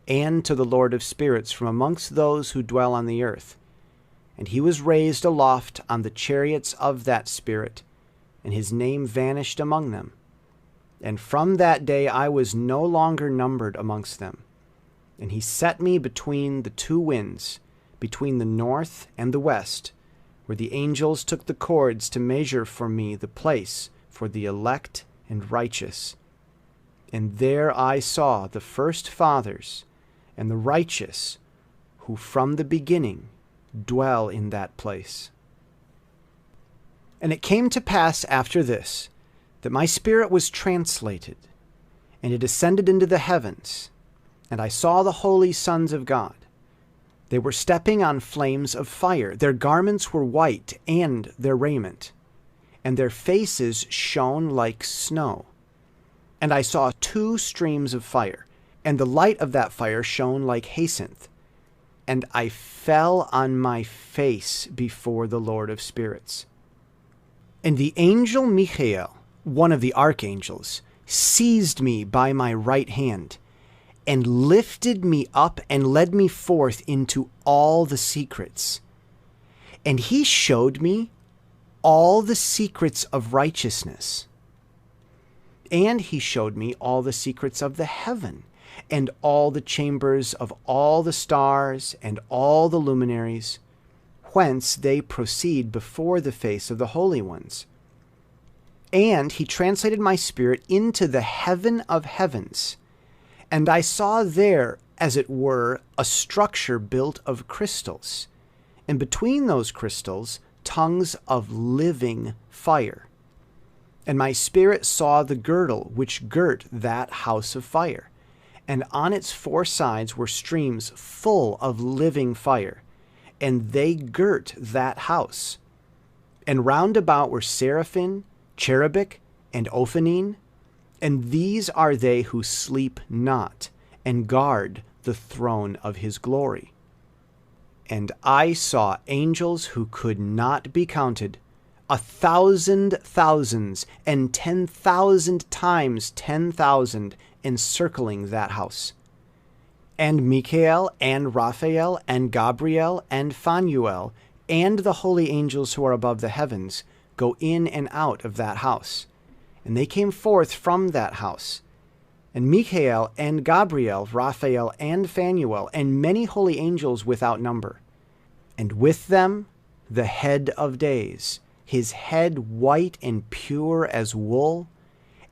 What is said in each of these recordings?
and to the Lord of spirits from amongst those who dwell on the earth. And he was raised aloft on the chariots of that Spirit, and his name vanished among them. And from that day I was no longer numbered amongst them. And he set me between the two winds, between the north and the west, where the angels took the cords to measure for me the place for the elect and righteous. And there I saw the first fathers and the righteous, who from the beginning dwell in that place. And it came to pass after this, that my spirit was translated, and it ascended into the heavens, and I saw the holy sons of God. They were stepping on flames of fire. Their garments were white, and their raiment, and their faces shone like snow. And I saw 2 streams of fire, and the light of that fire shone like jacinth. And I fell on my face before the Lord of spirits. And the angel Michael, one of the archangels, seized me by my right hand, and lifted me up and led me forth into all the secrets. And he showed me all the secrets of righteousness. And he showed me all the secrets of the heaven, and all the chambers of all the stars and all the luminaries, whence they proceed before the face of the holy ones. And he translated my spirit into the heaven of heavens, and I saw there, as it were, a structure built of crystals, and between those crystals tongues of living fire. And my spirit saw the girdle which girt that house of fire, and on its 4 sides were streams full of living fire, and they girt that house. And round about were seraphim, cherubic, and ophanim, and these are they who sleep not, and guard the throne of his glory. And I saw angels who could not be counted, 1,000 thousands, and 10,000 times 10,000, encircling that house. And Michael, and Raphael, and Gabriel, and Phanuel, and the holy angels who are above the heavens, go in and out of that house. And they came forth from that house. And Michael, and Gabriel, Raphael, and Phanuel, and many holy angels without number. And with them the head of days, his head white and pure as wool,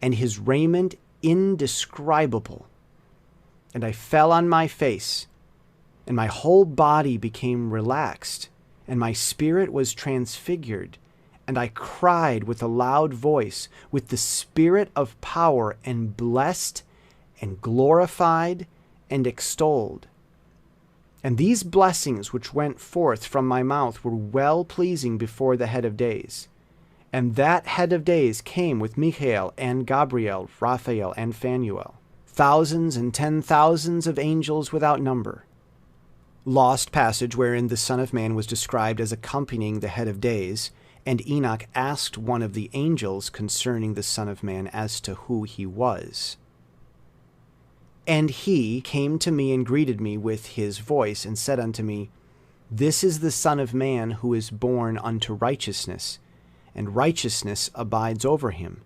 and his raiment indescribable. And I fell on my face, and my whole body became relaxed, and my spirit was transfigured, and I cried with a loud voice, with the spirit of power, and blessed, and glorified, and extolled. And these blessings which went forth from my mouth were well-pleasing before the head of days. And that head of days came with Michael, and Gabriel, Raphael, and Phanuel, thousands and 10,000s of angels without number. Lost passage wherein the Son of Man was described as accompanying the head of days, and Enoch asked one of the angels concerning the Son of Man as to who he was. And he came to me and greeted me with his voice, and said unto me, This is the Son of Man who is born unto righteousness, and righteousness abides over him,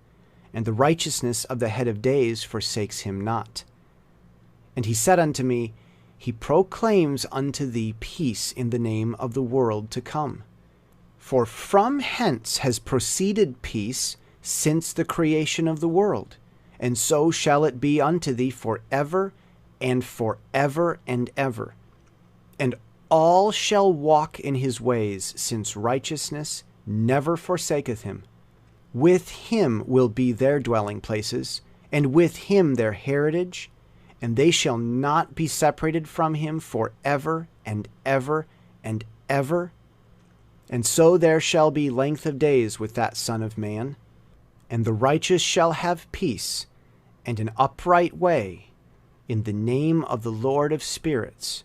and the righteousness of the head of days forsakes him not. And he said unto me, He proclaims unto thee peace in the name of the world to come. For from hence has proceeded peace since the creation of the world, and so shall it be unto thee forever and forever and ever. And all shall walk in his ways, since righteousness never forsaketh him. With him will be their dwelling places, and with him their heritage, and they shall not be separated from him forever and ever and ever. And so there shall be length of days with that Son of Man, and the righteous shall have peace, and an upright way, in the name of the Lord of spirits,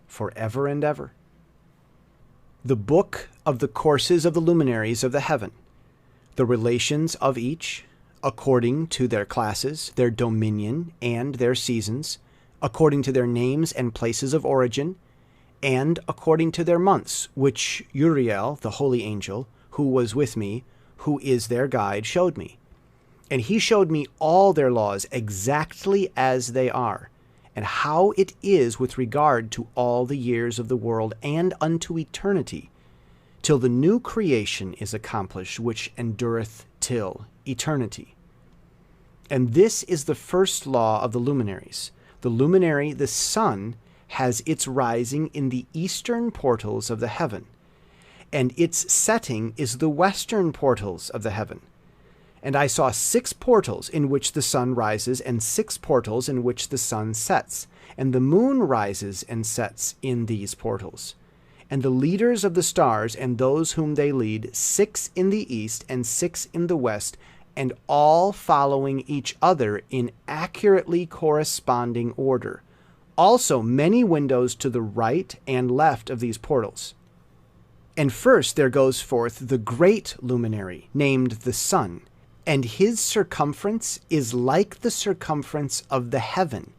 forever and ever. The book of the courses of the luminaries of the heaven, the relations of each, according to their classes, their dominion, and their seasons, according to their names and places of origin, and according to their months, which Uriel, the holy angel, who was with me, who is their guide, showed me. And he showed me all their laws exactly as they are, and how it is with regard to all the years of the world and unto eternity, till the new creation is accomplished, which endureth till eternity. And this is the first law of the luminaries. The luminary, the sun, has its rising in the eastern portals of the heaven, and its setting is the western portals of the heaven. And I saw 6 portals in which the sun rises, and 6 portals in which the sun sets, and the moon rises and sets in these portals. And the leaders of the stars and those whom they lead, 6 in the east and 6 in the west, and all following each other in accurately corresponding order. Also many windows to the right and left of these portals. And first there goes forth the great luminary, named the sun, and his circumference is like the circumference of the heaven,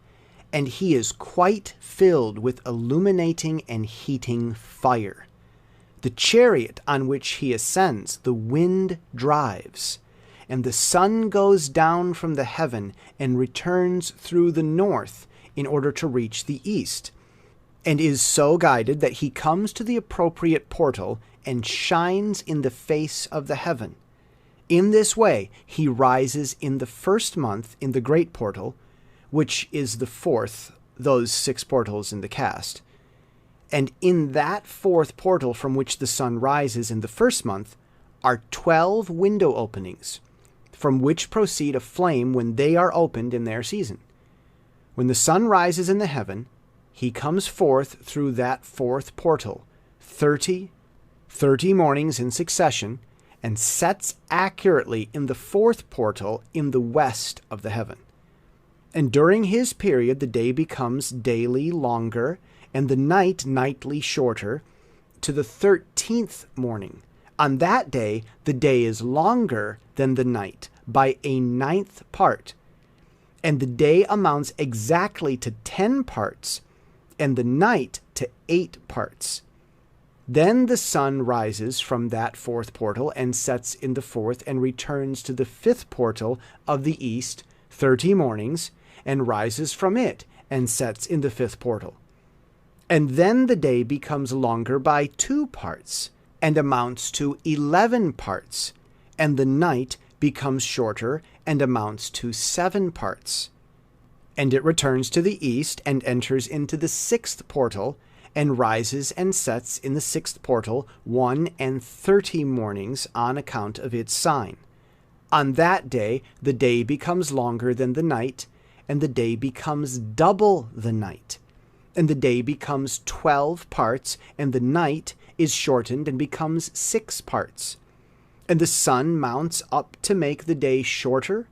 and he is quite filled with illuminating and heating fire. The chariot on which he ascends, the wind drives, and the sun goes down from the heaven and returns through the north in order to reach the east, and is so guided that he comes to the appropriate portal and shines in the face of the heaven. In this way he rises in the first month in the great portal, which is the 4th, those 6 portals in the cast. And in that 4th portal from which the sun rises in the first month are 12 window openings, from which proceed a flame when they are opened in their season. When the sun rises in the heaven, he comes forth through that 4th portal, 30 mornings in succession, and sets accurately in the 4th portal in the west of the heaven. And during his period the day becomes daily longer, and the night nightly shorter, to the 13th morning. On that day the day is longer than the night by a 9th part, and the day amounts exactly to 10 parts, and the night to 8 parts. Then the sun rises from that 4th portal and sets in the 4th, and returns to the 5th portal of the east 30 mornings, and rises from it and sets in the 5th portal. And then the day becomes longer by 2 parts, and amounts to 11 parts, and the night becomes shorter and amounts to 7 parts. And it returns to the east and enters into the 6th portal, and rises and sets in the 6th portal 1 and 30 mornings on account of its sign. On that day the day becomes longer than the night, and the day becomes double the night. And the day becomes 12 parts, and the night is shortened and becomes 6 parts. And the sun mounts up to make the day shorter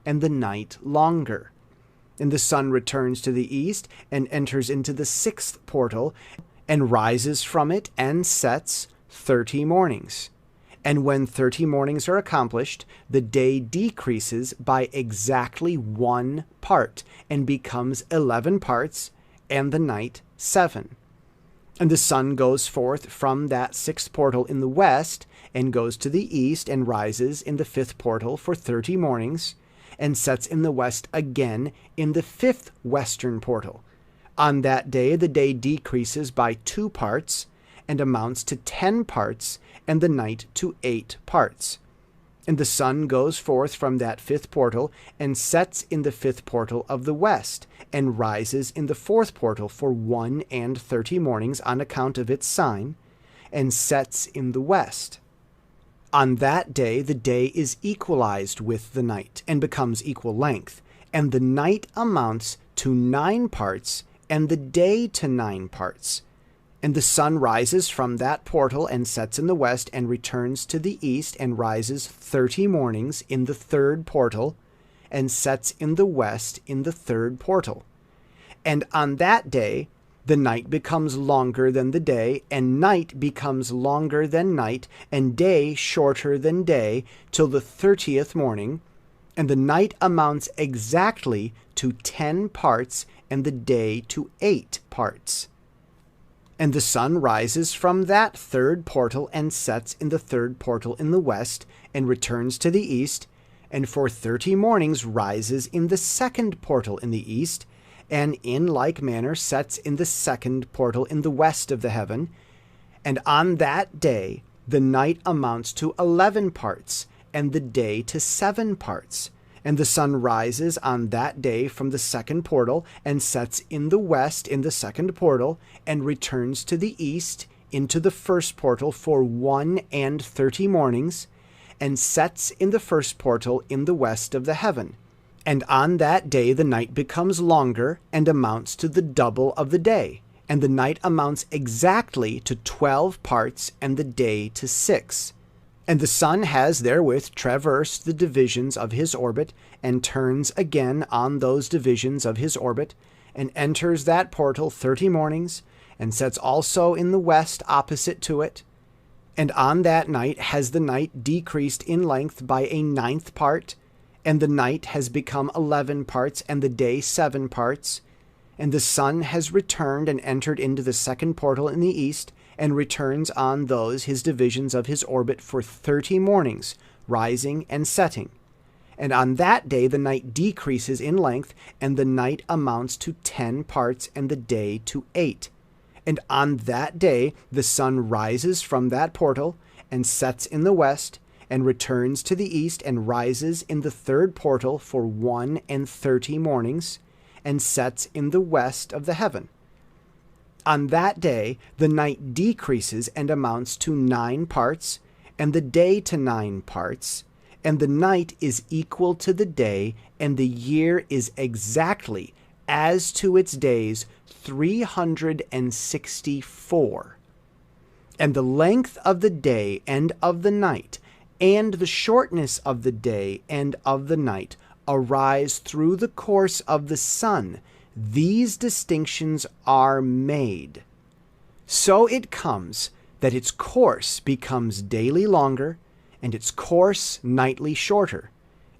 and the night longer. And the sun returns to the east and enters into the 6th portal, and rises from it and sets 30 mornings. And when 30 mornings are accomplished, the day decreases by exactly 1 part, and becomes 11 parts, and the night 7. And the sun goes forth from that 6th portal in the west, and goes to the east, and rises in the 5th portal for 30 mornings, and sets in the west again in the 5th western portal. On that day the day decreases by 2 parts, and amounts to 10 parts, and the night to 8 parts. And the sun goes forth from that 5th portal, and sets in the 5th portal of the west, and rises in the 4th portal for 1 and 30 mornings on account of its sign, and sets in the west. On that day the day is equalized with the night, and becomes equal length, and the night amounts to 9 parts, and the day to 9 parts. And the sun rises from that portal and sets in the west, and returns to the east, and rises 30 mornings in the 3rd portal, and sets in the west in the 3rd portal. And on that day the night becomes longer than the day, and night becomes longer than night, and day shorter than day, till the 30th morning. and the night amounts exactly to 10 parts, and the day to 8 parts. And the sun rises from that third portal and sets in the third portal in the west, and returns to the east, and for 30 mornings rises in the second portal in the east, and in like manner sets in the second portal in the west of the heaven. And on that day the night amounts to 11 parts, and the day to 7 parts. And the sun rises on that day from the second portal, and sets in the west in the second portal, and returns to the east into the first portal for 31 mornings, and sets in the first portal in the west of the heaven. And on that day the night becomes longer, and amounts to the double of the day. And the night amounts exactly to 12 parts, and the day to 6. And the sun has therewith traversed the divisions of his orbit, and turns again on those divisions of his orbit, and enters that portal 30 mornings, and sets also in the west opposite to it. And on that night has the night decreased in length by a 9th part, and the night has become 11 parts, and the day 7 parts. And the sun has returned and entered into the second portal in the east, and returns on those his divisions of his orbit for 30 mornings, rising and setting. And on that day the night decreases in length, and the night amounts to 10 parts, and the day to 8. And on that day the sun rises from that portal, and sets in the west, and returns to the east, and rises in the third portal for 31 mornings, and sets in the west of the heaven. On that day the night decreases and amounts to 9 parts, and the day to 9 parts, and the night is equal to the day, and the year is exactly as to its days 364. And the length of the day and of the night, and the shortness of the day and of the night, arise through the course of the sun. These distinctions are made. So it comes that its course becomes daily longer, and its course nightly shorter.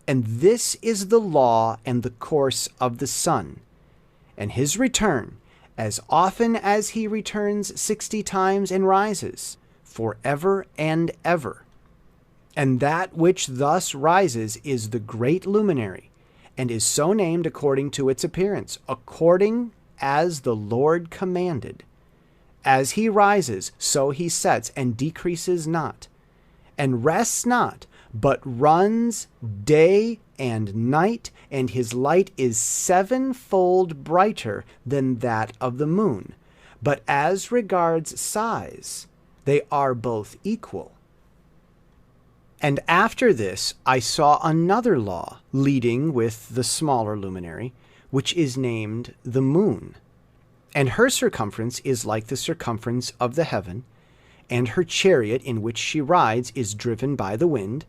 And this is the law and the course of the sun. And his return, as often as he returns 60 times and rises, forever and ever. And that which thus rises is the great luminary, and is so named according to its appearance, according as the Lord commanded. As he rises, so he sets, and decreases not, and rests not, but runs day and night, and his light is 7-fold brighter than that of the moon. But as regards size, they are both equal. And after this I saw another law leading with the smaller luminary, which is named the moon. And her circumference is like the circumference of the heaven, and her chariot in which she rides is driven by the wind,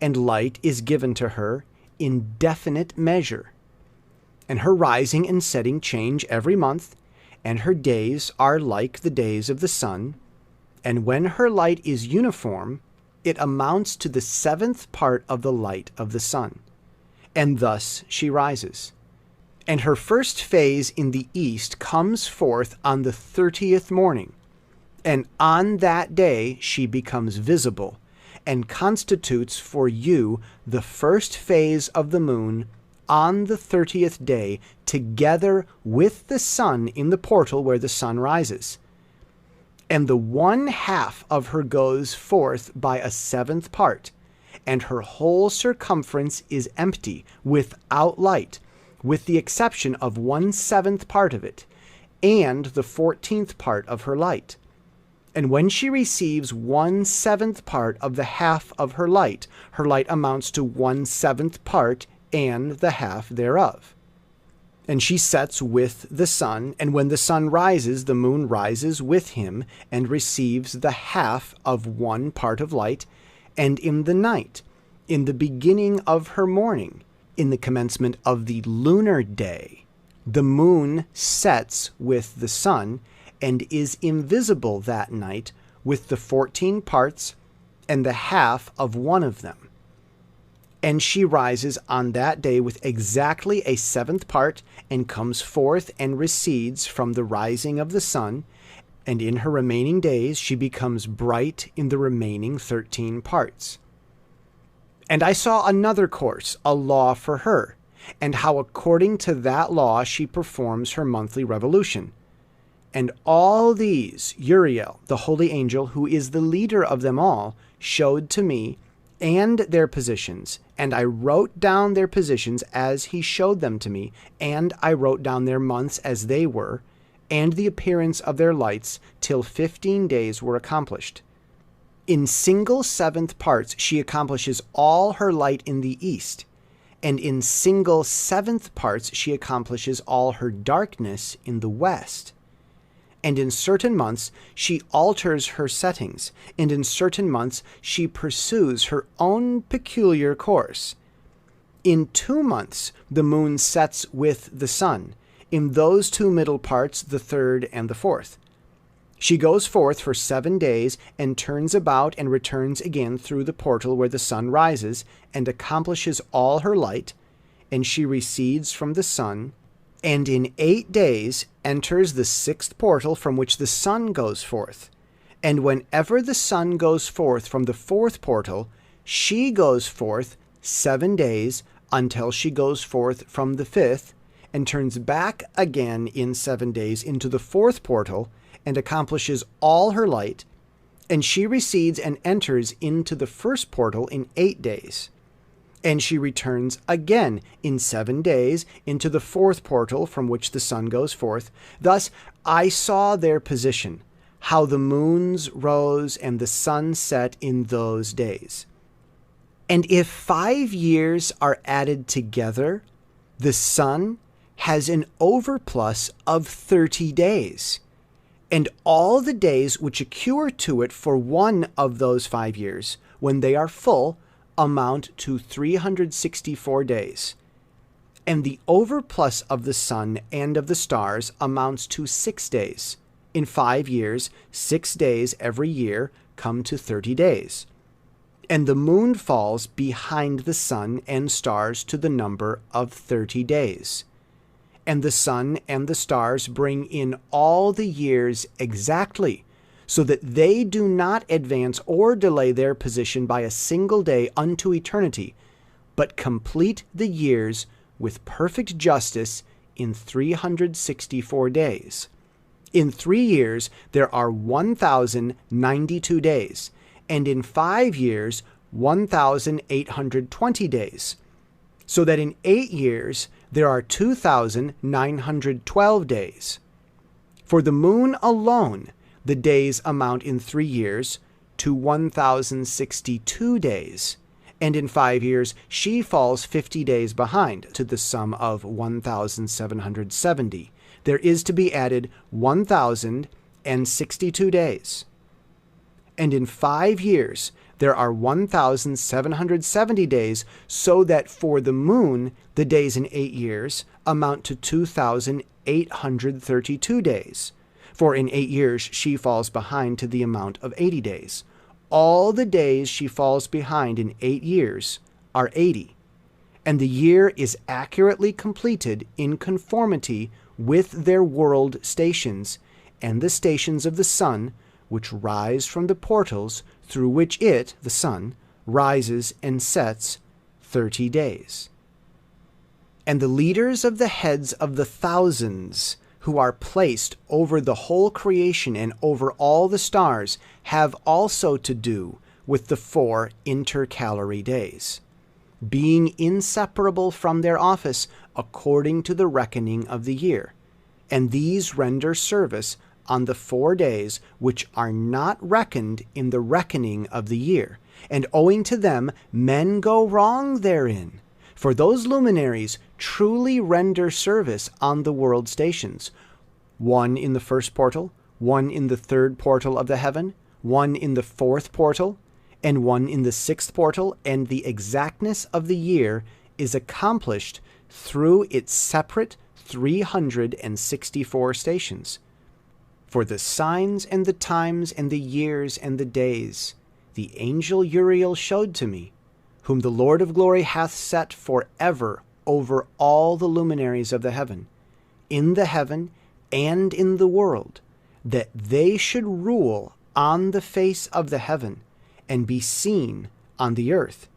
and light is given to her in definite measure. And her rising and setting change every month, and her days are like the days of the sun. And when her light is uniform, it amounts to the 7th part of the light of the sun. And thus she rises. And her first phase in the east comes forth on the 30th morning. And on that day she becomes visible, and constitutes for you the first phase of the moon on the 30th day, together with the sun in the portal where the sun rises. And the 1/2 of her goes forth by a 7th part, and her whole circumference is empty, without light, with the exception of 1/7 part of it, and the 14th part of her light. And when she receives 1/7 part of the half of her light amounts to 1/7 part and the half thereof. And she sets with the sun, and when the sun rises, the moon rises with him, and receives the half of 1 part of light. And in the night, in the beginning of her morning, in the commencement of the lunar day, the moon sets with the sun, and is invisible that night with the 14 parts and the half of 1 of them. And she rises on that day with exactly a seventh part, and comes forth and recedes from the rising of the sun, and in her remaining days she becomes bright in the remaining 13 parts. And I saw another course, a law for her, and how according to that law she performs her monthly revolution. And all these Uriel, the holy angel, who is the leader of them all, showed to me, and their positions, and I wrote down their positions as he showed them to me, and I wrote down their months as they were, and the appearance of their lights, till 15 days were accomplished. In single seventh parts she accomplishes all her light in the east, and in single seventh parts she accomplishes all her darkness in the west. And in certain months she alters her settings, and in certain months she pursues her own peculiar course. In 2 months the moon sets with the sun, in those 2 middle parts, the 3rd and the 4th. She goes forth for 7 days, and turns about and returns again through the portal where the sun rises, and accomplishes all her light, and she recedes from the sun, and in 8 days enters the 6th portal from which the sun goes forth. And whenever the sun goes forth from the 4th portal, she goes forth 7 days until she goes forth from the 5th, and turns back again in 7 days into the 4th portal, and accomplishes all her light, and she recedes and enters into the 1st portal in 8 days. And she returns again in 7 days into the 4th portal from which the sun goes forth. Thus I saw their position, how the moons rose and the sun set in those days. And if 5 years are added together, the sun has an overplus of 30 days. And all the days which accrue to it for one of those 5 years, when they are full, amount to 364 days. And the overplus of the sun and of the stars amounts to 6 days. In 5 years, 6 days every year come to 30 days. And the moon falls behind the sun and stars to the number of 30 days. And the sun and the stars bring in all the years exactly, so that they do not advance or delay their position by a single day unto eternity, but complete the years with perfect justice in 364 days. In 3 years there are 1,092 days, and in 5 years 1,820 days, so that in 8 years there are 2,912 days. For the moon alone, the days amount in 3 years to 1,062 days, and in 5 years she falls 50 days behind, to the sum of 1,770. There is to be added 1,062 days. And in 5 years there are 1,770 days, so that for the moon the days in 8 years amount to 2,832 days. For in 8 years she falls behind to the amount of 80 days. All the days she falls behind in 8 years are 80, and the year is accurately completed in conformity with their world stations, and the stations of the sun, which rise from the portals through which it, the sun, rises and sets 30 days. And the leaders of the heads of the thousands, who are placed over the whole creation and over all the stars, have also to do with the 4 intercalary days, being inseparable from their office according to the reckoning of the year. And these render service on the 4 days which are not reckoned in the reckoning of the year, and owing to them men go wrong therein. For those luminaries truly render service on the world stations, 1 in the 1st portal, 1 in the 3rd portal of the heaven, 1 in the 4th portal, and 1 in the 6th portal, and the exactness of the year is accomplished through its separate 364 stations. For the signs and the times and the years and the days, the angel Uriel showed to me, whom the Lord of glory hath set for ever over all the luminaries of the heaven, in the heaven and in the world, that they should rule on the face of the heaven, and be seen on the earth,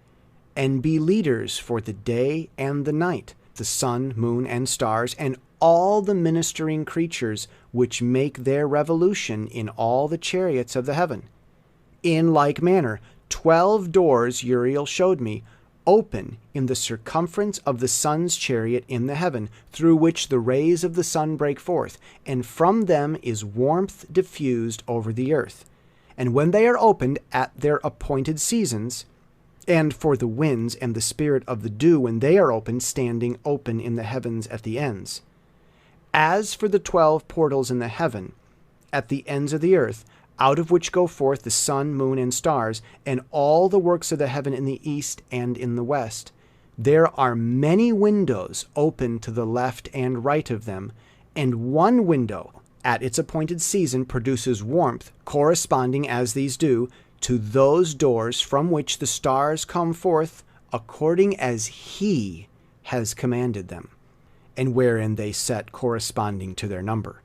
and be leaders for the day and the night, the sun, moon, and stars, and all the ministering creatures which make their revolution in all the chariots of the heaven. In like manner, 12 doors Uriel showed me, open in the circumference of the sun's chariot in the heaven, through which the rays of the sun break forth, and from them is warmth diffused over the earth. And when they are opened at their appointed seasons, and for the winds and the spirit of the dew when they are opened, standing open in the heavens at the ends. As for the 12 portals in the heaven, at the ends of the earth, out of which go forth the sun, moon, and stars, and all the works of the heaven in the east and in the west, there are many windows open to the left and right of them, and one window at its appointed season produces warmth, corresponding as these do to those doors from which the stars come forth, according as he has commanded them, and wherein they set corresponding to their number.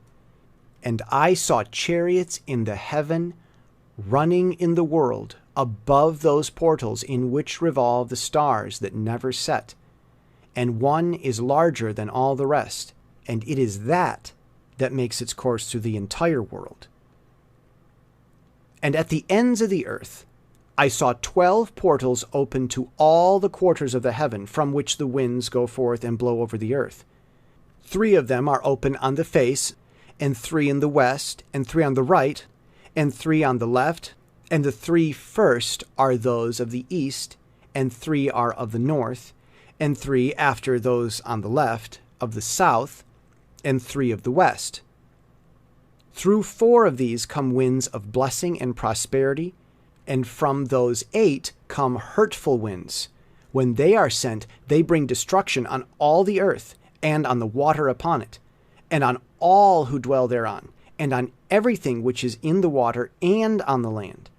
And I saw chariots in the heaven running in the world above those portals in which revolve the stars that never set. And one is larger than all the rest, and it is that makes its course through the entire world. And at the ends of the earth I saw 12 portals open to all the quarters of the heaven, from which the winds go forth and blow over the earth. 3 of them are open on the face, and 3 in the west, and 3 on the right, and 3 on the left, and the 3 first are those of the east, and 3 are of the north, and 3 after those on the left, of the south, and 3 of the west. Through 4 of these come winds of blessing and prosperity, and from those 8 come hurtful winds. When they are sent, they bring destruction on all the earth, and on the water upon it, and on all who dwell thereon, and on everything which is in the water and on the land.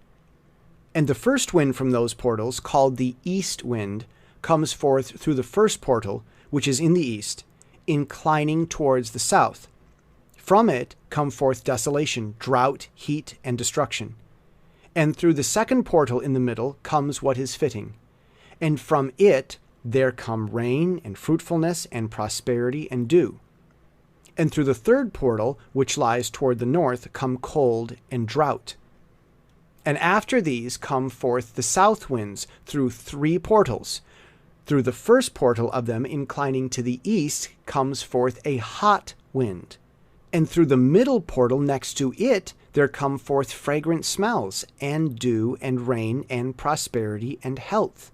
And the first wind from those portals, called the east wind, comes forth through the first portal, which is in the east, inclining towards the south. From it come forth desolation, drought, heat, and destruction. And through the second portal in the middle comes what is fitting. And from it there come rain, and fruitfulness, and prosperity, and dew. And through the third portal, which lies toward the north, come cold and drought. And after these come forth the south winds through 3 portals. Through the first portal of them, inclining to the east, comes forth a hot wind. And through the middle portal next to it, there come forth fragrant smells, and dew, and rain, and prosperity, and health.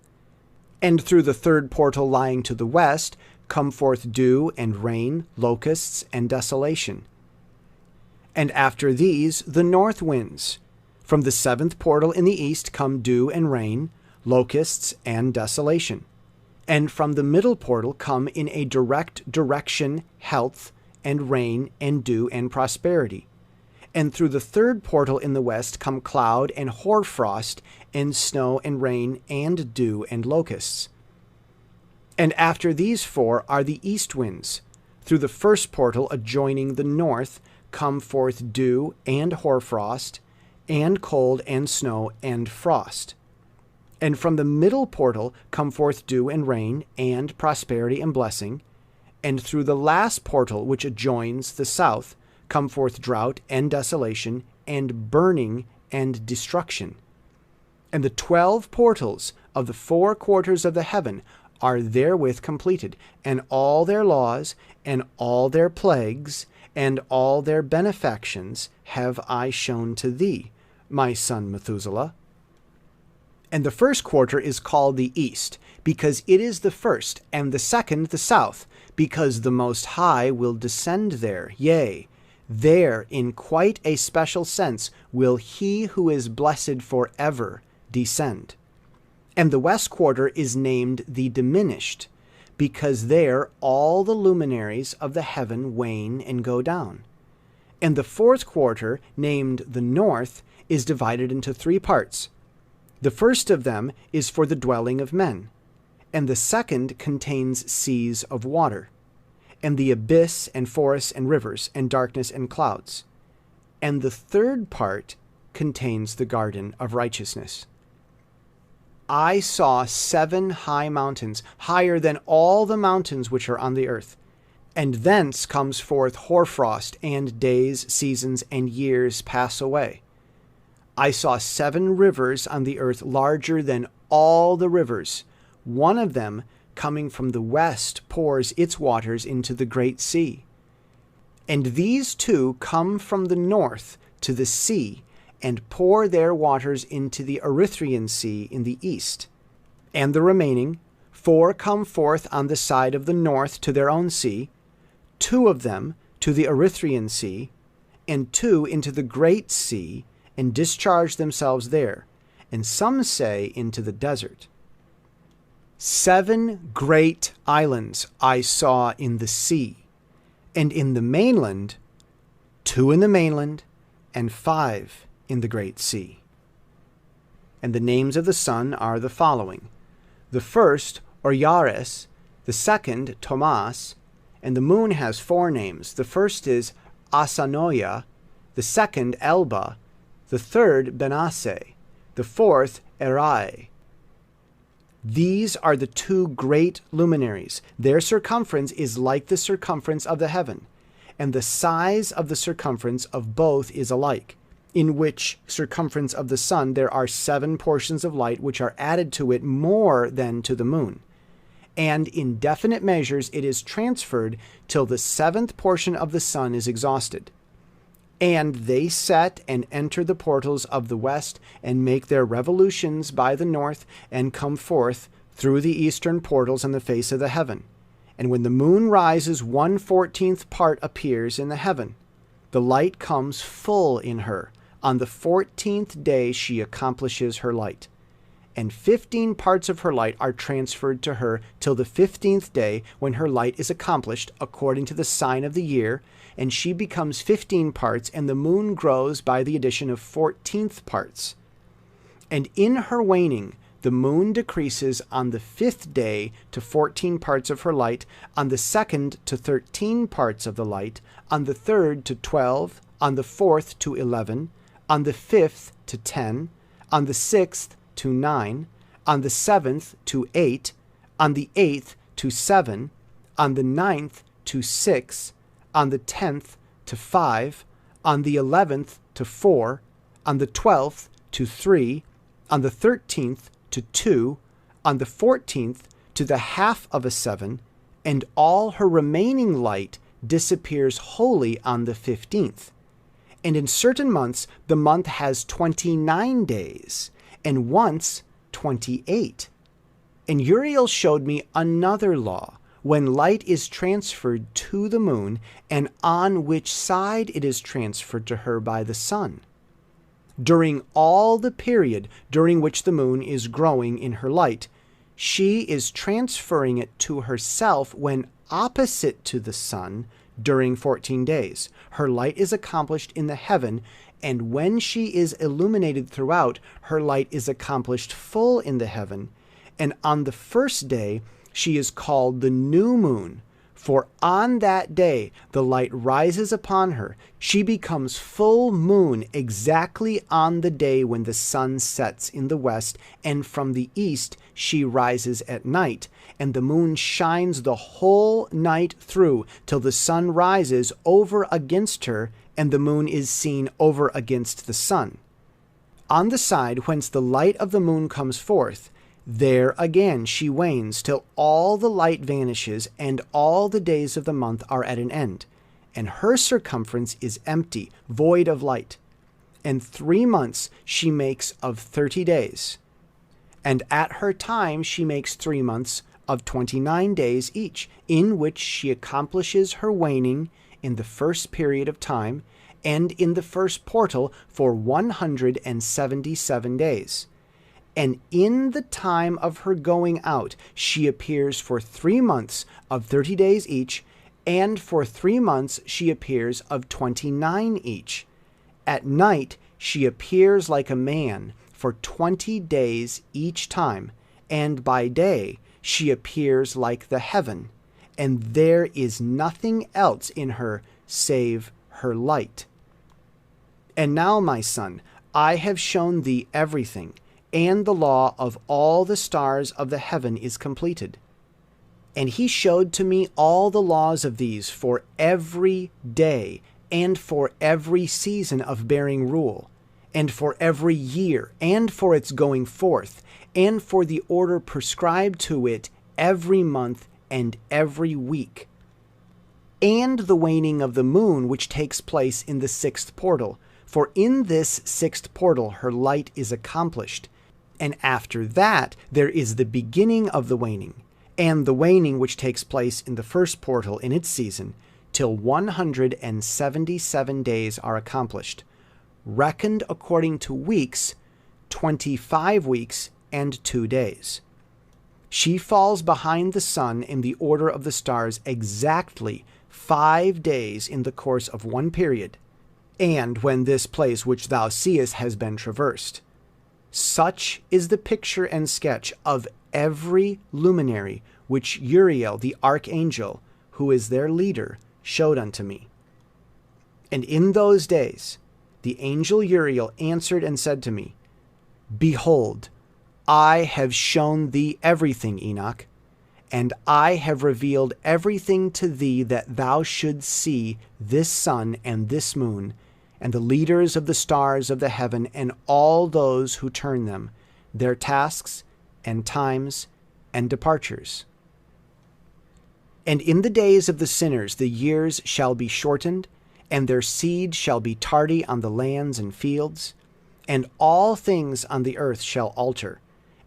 And through the third portal lying to the west, come forth dew, and rain, locusts, and desolation. And after these, the north winds. From the 7th portal in the east come dew and rain, locusts, and desolation. And from the middle portal come in a direct direction health, and rain, and dew, and prosperity. And through the third portal in the west come cloud, and hoarfrost, and snow, and rain, and dew, and locusts. And after these 4 are the east winds. Through the first portal adjoining the north come forth dew, and hoarfrost, and cold, and snow, and frost. And from the middle portal come forth dew and rain, and prosperity and blessing. And through the last portal, which adjoins the south, come forth drought and desolation, and burning and destruction. And the 12 portals of the 4 quarters of the heaven are therewith completed, and all their laws, and all their plagues, and all their benefactions have I shown to thee, my son Methuselah. And the first quarter is called the east, because it is the first, and the second the south, because the Most High will descend there, yea, there in quite a special sense will he who is blessed forever descend. And the west quarter is named the diminished, because there all the luminaries of the heaven wane and go down. And the fourth quarter, named the north, is divided into 3 parts. The first of them is for the dwelling of men, and the second contains seas of water, and the abyss and forests and rivers, and darkness and clouds. And the third part contains the garden of righteousness. I saw 7 high mountains, higher than all the mountains which are on the earth. And thence comes forth hoarfrost, and days, seasons, and years pass away. I saw 7 rivers on the earth larger than all the rivers. One of them, coming from the west, pours its waters into the great sea. And these 2 come from the north to the sea, and pour their waters into the Erythraean Sea in the east. And the remaining 4 come forth on the side of the north to their own sea, 2 of them to the Erythraean Sea, and 2 into the great sea, and discharge themselves there, and some say into the desert. 7 great islands I saw in the sea, and in the mainland, 2 in the mainland, and 5 in the great sea. And the names of the sun are the following: the first, Oriares; the second, Tomas; and the moon has 4 names. The first is Asanoia, the second, Elba, the third, Benace, the fourth, Erai. These are the 2 great luminaries. Their circumference is like the circumference of the heaven, and the size of the circumference of both is alike, in which circumference of the sun there are 7 portions of light which are added to it more than to the moon. And in definite measures it is transferred till the 7th portion of the sun is exhausted. And they set and enter the portals of the west, and make their revolutions by the north, and come forth through the eastern portals on the face of the heaven. And when the moon rises, 1/14th part appears in the heaven. The light comes full in her. On the 14th day she accomplishes her light. And 15 parts of her light are transferred to her till the 15th day, when her light is accomplished according to the sign of the year, and she becomes 15 parts, and the moon grows by the addition of 14th parts. And in her waning, the moon decreases on the 5th day to 14 parts of her light, on the 2nd to 13 parts of the light, on the 3rd to 12, on the 4th to 11, on the 5th to 10, on the 6th to 9, on the 7th to 8, on the 8th to 7, on the 9th to 6, on the 10th to 5, on the 11th to 4, on the 12th to 3, on the 13th to 2, on the 14th to the half of a 7, and all her remaining light disappears wholly on the 15th. And in certain months the month has 29 days, and once 28. And Uriel showed me another law, when light is transferred to the moon, and on which side it is transferred to her by the sun. During all the period during which the moon is growing in her light, she is transferring it to herself when opposite to the sun during 14 days. Her light is accomplished in the heaven, and when she is illuminated throughout, her light is accomplished full in the heaven. And on the first day she is called the new moon, for on that day the light rises upon her. She becomes full moon exactly on the day when the sun sets in the west, and from the east she rises at night, and the moon shines the whole night through till the sun rises over against her, and the moon is seen over against the sun. On the side whence the light of the moon comes forth, there again she wanes till all the light vanishes, and all the days of the month are at an end, and her circumference is empty, void of light. And 3 months she makes of 30 days. And at her time she makes 3 months of 29 days each, in which she accomplishes her waning in the first period of time, and in the first portal for 177 days. And in the time of her going out she appears for 3 months of 30 days each, and for 3 months she appears of 29 each. At night she appears like a man for 20 days each time, and by day she appears like the heaven, and there is nothing else in her save her light. And now, my son, I have shown thee everything, and the law of all the stars of the heaven is completed. And he showed to me all the laws of these for every day, and for every season of bearing rule, and for every year, and for its going forth, and for the order prescribed to it every month and every week, and the waning of the moon which takes place in the sixth portal. For in this sixth portal her light is accomplished, and after that there is the beginning of the waning, and the waning which takes place in the first portal in its season, till 177 days are accomplished, reckoned according to weeks, 25 weeks and 2 days. She falls behind the sun in the order of the stars exactly 5 days in the course of one period, and when this place which thou seest has been traversed. Such is the picture and sketch of every luminary which Uriel the archangel, who is their leader, showed unto me. And in those days the angel Uriel answered and said to me, Behold, I have shown thee everything, Enoch, and I have revealed everything to thee that thou shouldst see this sun and this moon, and the leaders of the stars of the heaven, and all those who turn them, their tasks and times and departures. And in the days of the sinners the years shall be shortened, and their seed shall be tardy on the lands and fields, and all things on the earth shall alter,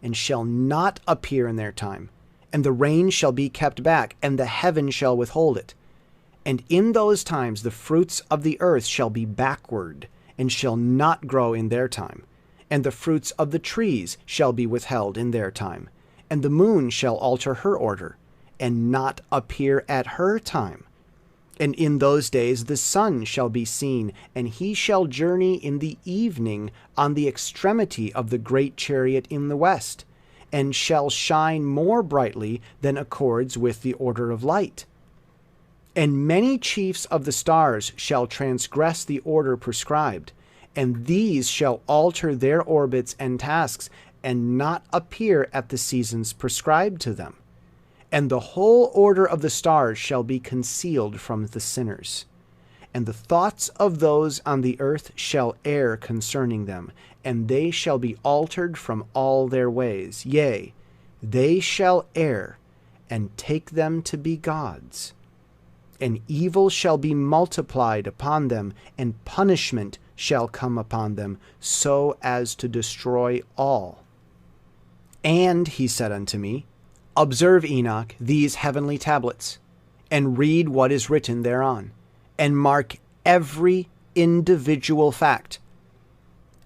and shall not appear in their time, and the rain shall be kept back, and the heaven shall withhold it. And in those times the fruits of the earth shall be backward, and shall not grow in their time, and the fruits of the trees shall be withheld in their time, and the moon shall alter her order, and not appear at her time. And in those days the sun shall be seen, and he shall journey in the evening on the extremity of the great chariot in the west, and shall shine more brightly than accords with the order of light. And many chiefs of the stars shall transgress the order prescribed, and these shall alter their orbits and tasks, and not appear at the seasons prescribed to them. And the whole order of the stars shall be concealed from the sinners. And the thoughts of those on the earth shall err concerning them, and they shall be altered from all their ways. Yea, they shall err, and take them to be gods. And evil shall be multiplied upon them, and punishment shall come upon them, so as to destroy all. And he said unto me, Observe, Enoch, these heavenly tablets, and read what is written thereon, and mark every individual fact.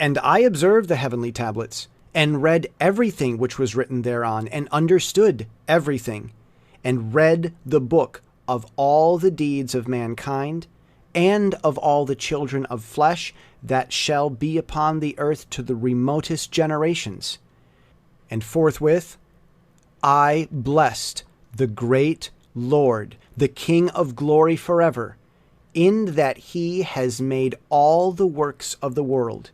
And I observed the heavenly tablets, and read everything which was written thereon, and understood everything, and read the book of all the deeds of mankind, and of all the children of flesh that shall be upon the earth to the remotest generations. And forthwith I blessed the great Lord, the King of glory forever, in that he has made all the works of the world.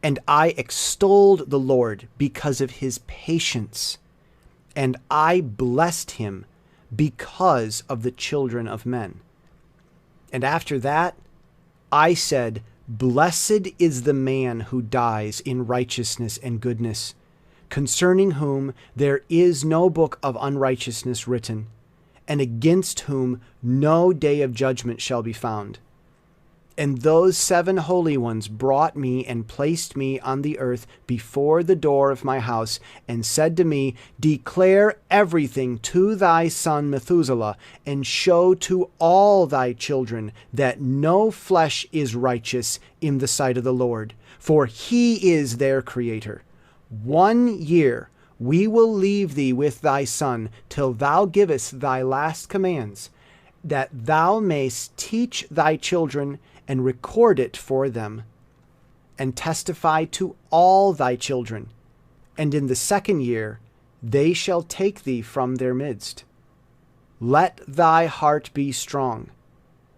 And I extolled the Lord because of his patience, and I blessed him because of the children of men. And after that, I said, Blessed is the man who dies in righteousness and goodness, concerning whom there is no book of unrighteousness written, and against whom no day of judgment shall be found. And those 7 holy ones brought me and placed me on the earth before the door of my house, and said to me, Declare everything to thy son Methuselah, and show to all thy children that no flesh is righteous in the sight of the Lord, for he is their creator. 1 year we will leave thee with thy son, till thou givest thy last commands, that thou mayst teach thy children and record it for them. and testify to all thy children, and in the 2nd year they shall take thee from their midst. Let thy heart be strong,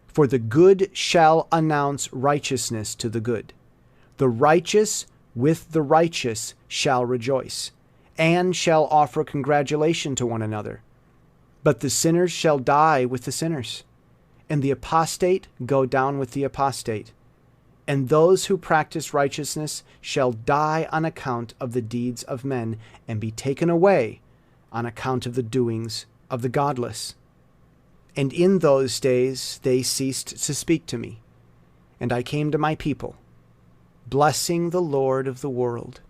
for the good shall announce righteousness to the good. The righteous with the righteous shall rejoice, and shall offer congratulation to one another. But the sinners shall die with the sinners, and the apostate go down with the apostate. And those who practice righteousness shall die on account of the deeds of men, and be taken away on account of the doings of the godless. And in those days they ceased to speak to me, and I came to my people, blessing the Lord of the world.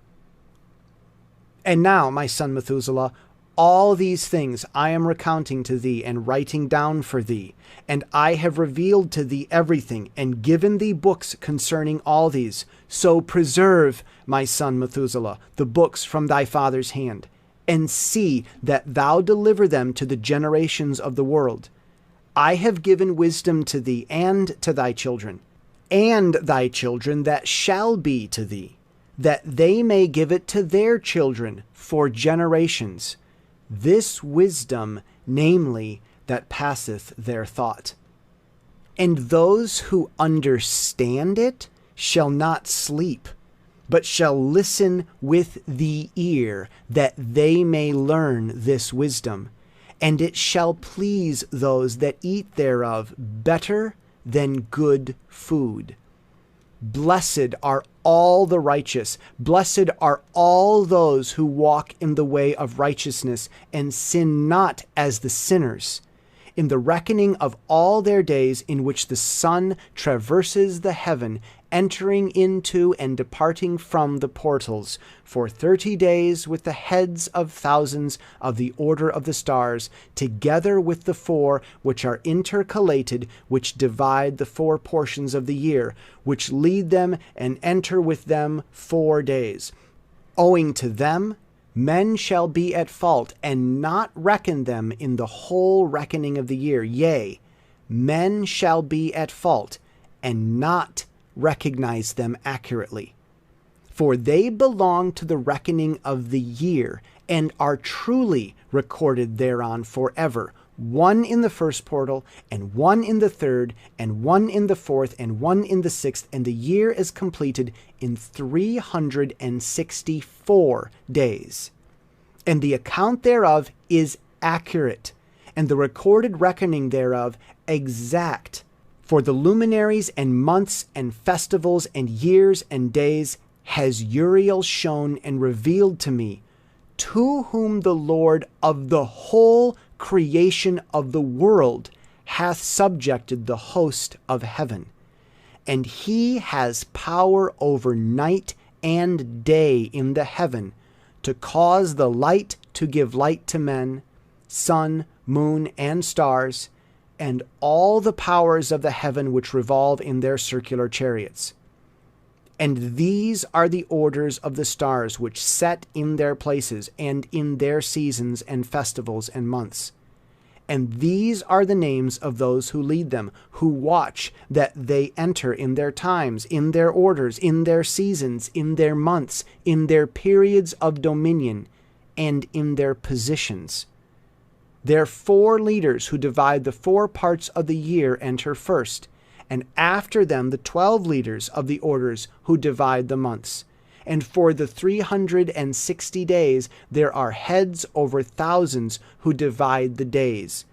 And now, my son Methuselah, all these things I am recounting to thee and writing down for thee, and I have revealed to thee everything, and given thee books concerning all these. So preserve, my son Methuselah, the books from thy father's hand, and see that thou deliver them to the generations of the world. I have given wisdom to thee and to thy children, and thy children that shall be to thee, that they may give it to their children for generations. This wisdom, namely, that passeth their thought. And those who understand it shall not sleep, but shall listen with the ear, that they may learn this wisdom. And it shall please those that eat thereof better than good food. Blessed are all the righteous, blessed are all those who walk in the way of righteousness, and sin not as the sinners, in the reckoning of all their days in which the sun traverses the heaven, entering into and departing from the portals, for 30 days with the heads of thousands of the order of the stars, together with the 4 which are intercalated, which divide the 4 portions of the year, which lead them and enter with them 4 days. Owing to them, men shall be at fault, and not reckon them in the whole reckoning of the year. Yea, men shall be at fault, and not recognize them accurately. For they belong to the reckoning of the year, and are truly recorded thereon forever, 1 in the 1st portal, and 1 in the 3rd, and 1 in the 4th, and 1 in the 6th, and the year is completed in 364 days. And the account thereof is accurate, and the recorded reckoning thereof exact. For the luminaries and months and festivals and years and days has Uriel shown and revealed to me, to whom the Lord of the whole creation of the world hath subjected the host of heaven. And he has power over night and day in the heaven, to cause the light to give light to men, sun, moon, and stars, and all the powers of the heaven which revolve in their circular chariots. And these are the orders of the stars which set in their places, and in their seasons and festivals and months. And these are the names of those who lead them, who watch that they enter in their times, in their orders, in their seasons, in their months, in their periods of dominion, and in their positions. Their 4 leaders who divide the 4 parts of the year enter first, and after them the 12 leaders of the orders who divide the months. And for the 360 days there are heads over thousands who divide the days.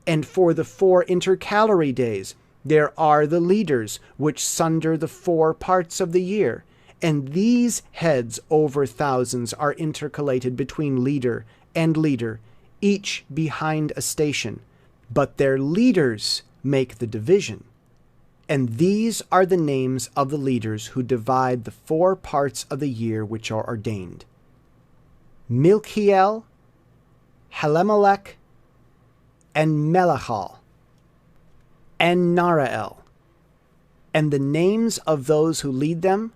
And for the 4 intercalary days there are the leaders which sunder the 4 parts of the year. And these heads over thousands are intercalated between leader and leader, each behind a station, but their leaders make the division. And these are the names of the leaders who divide the 4 parts of the year which are ordained: Milchiel, Helemelech, and Melechal, and Narael. And the names of those who lead them: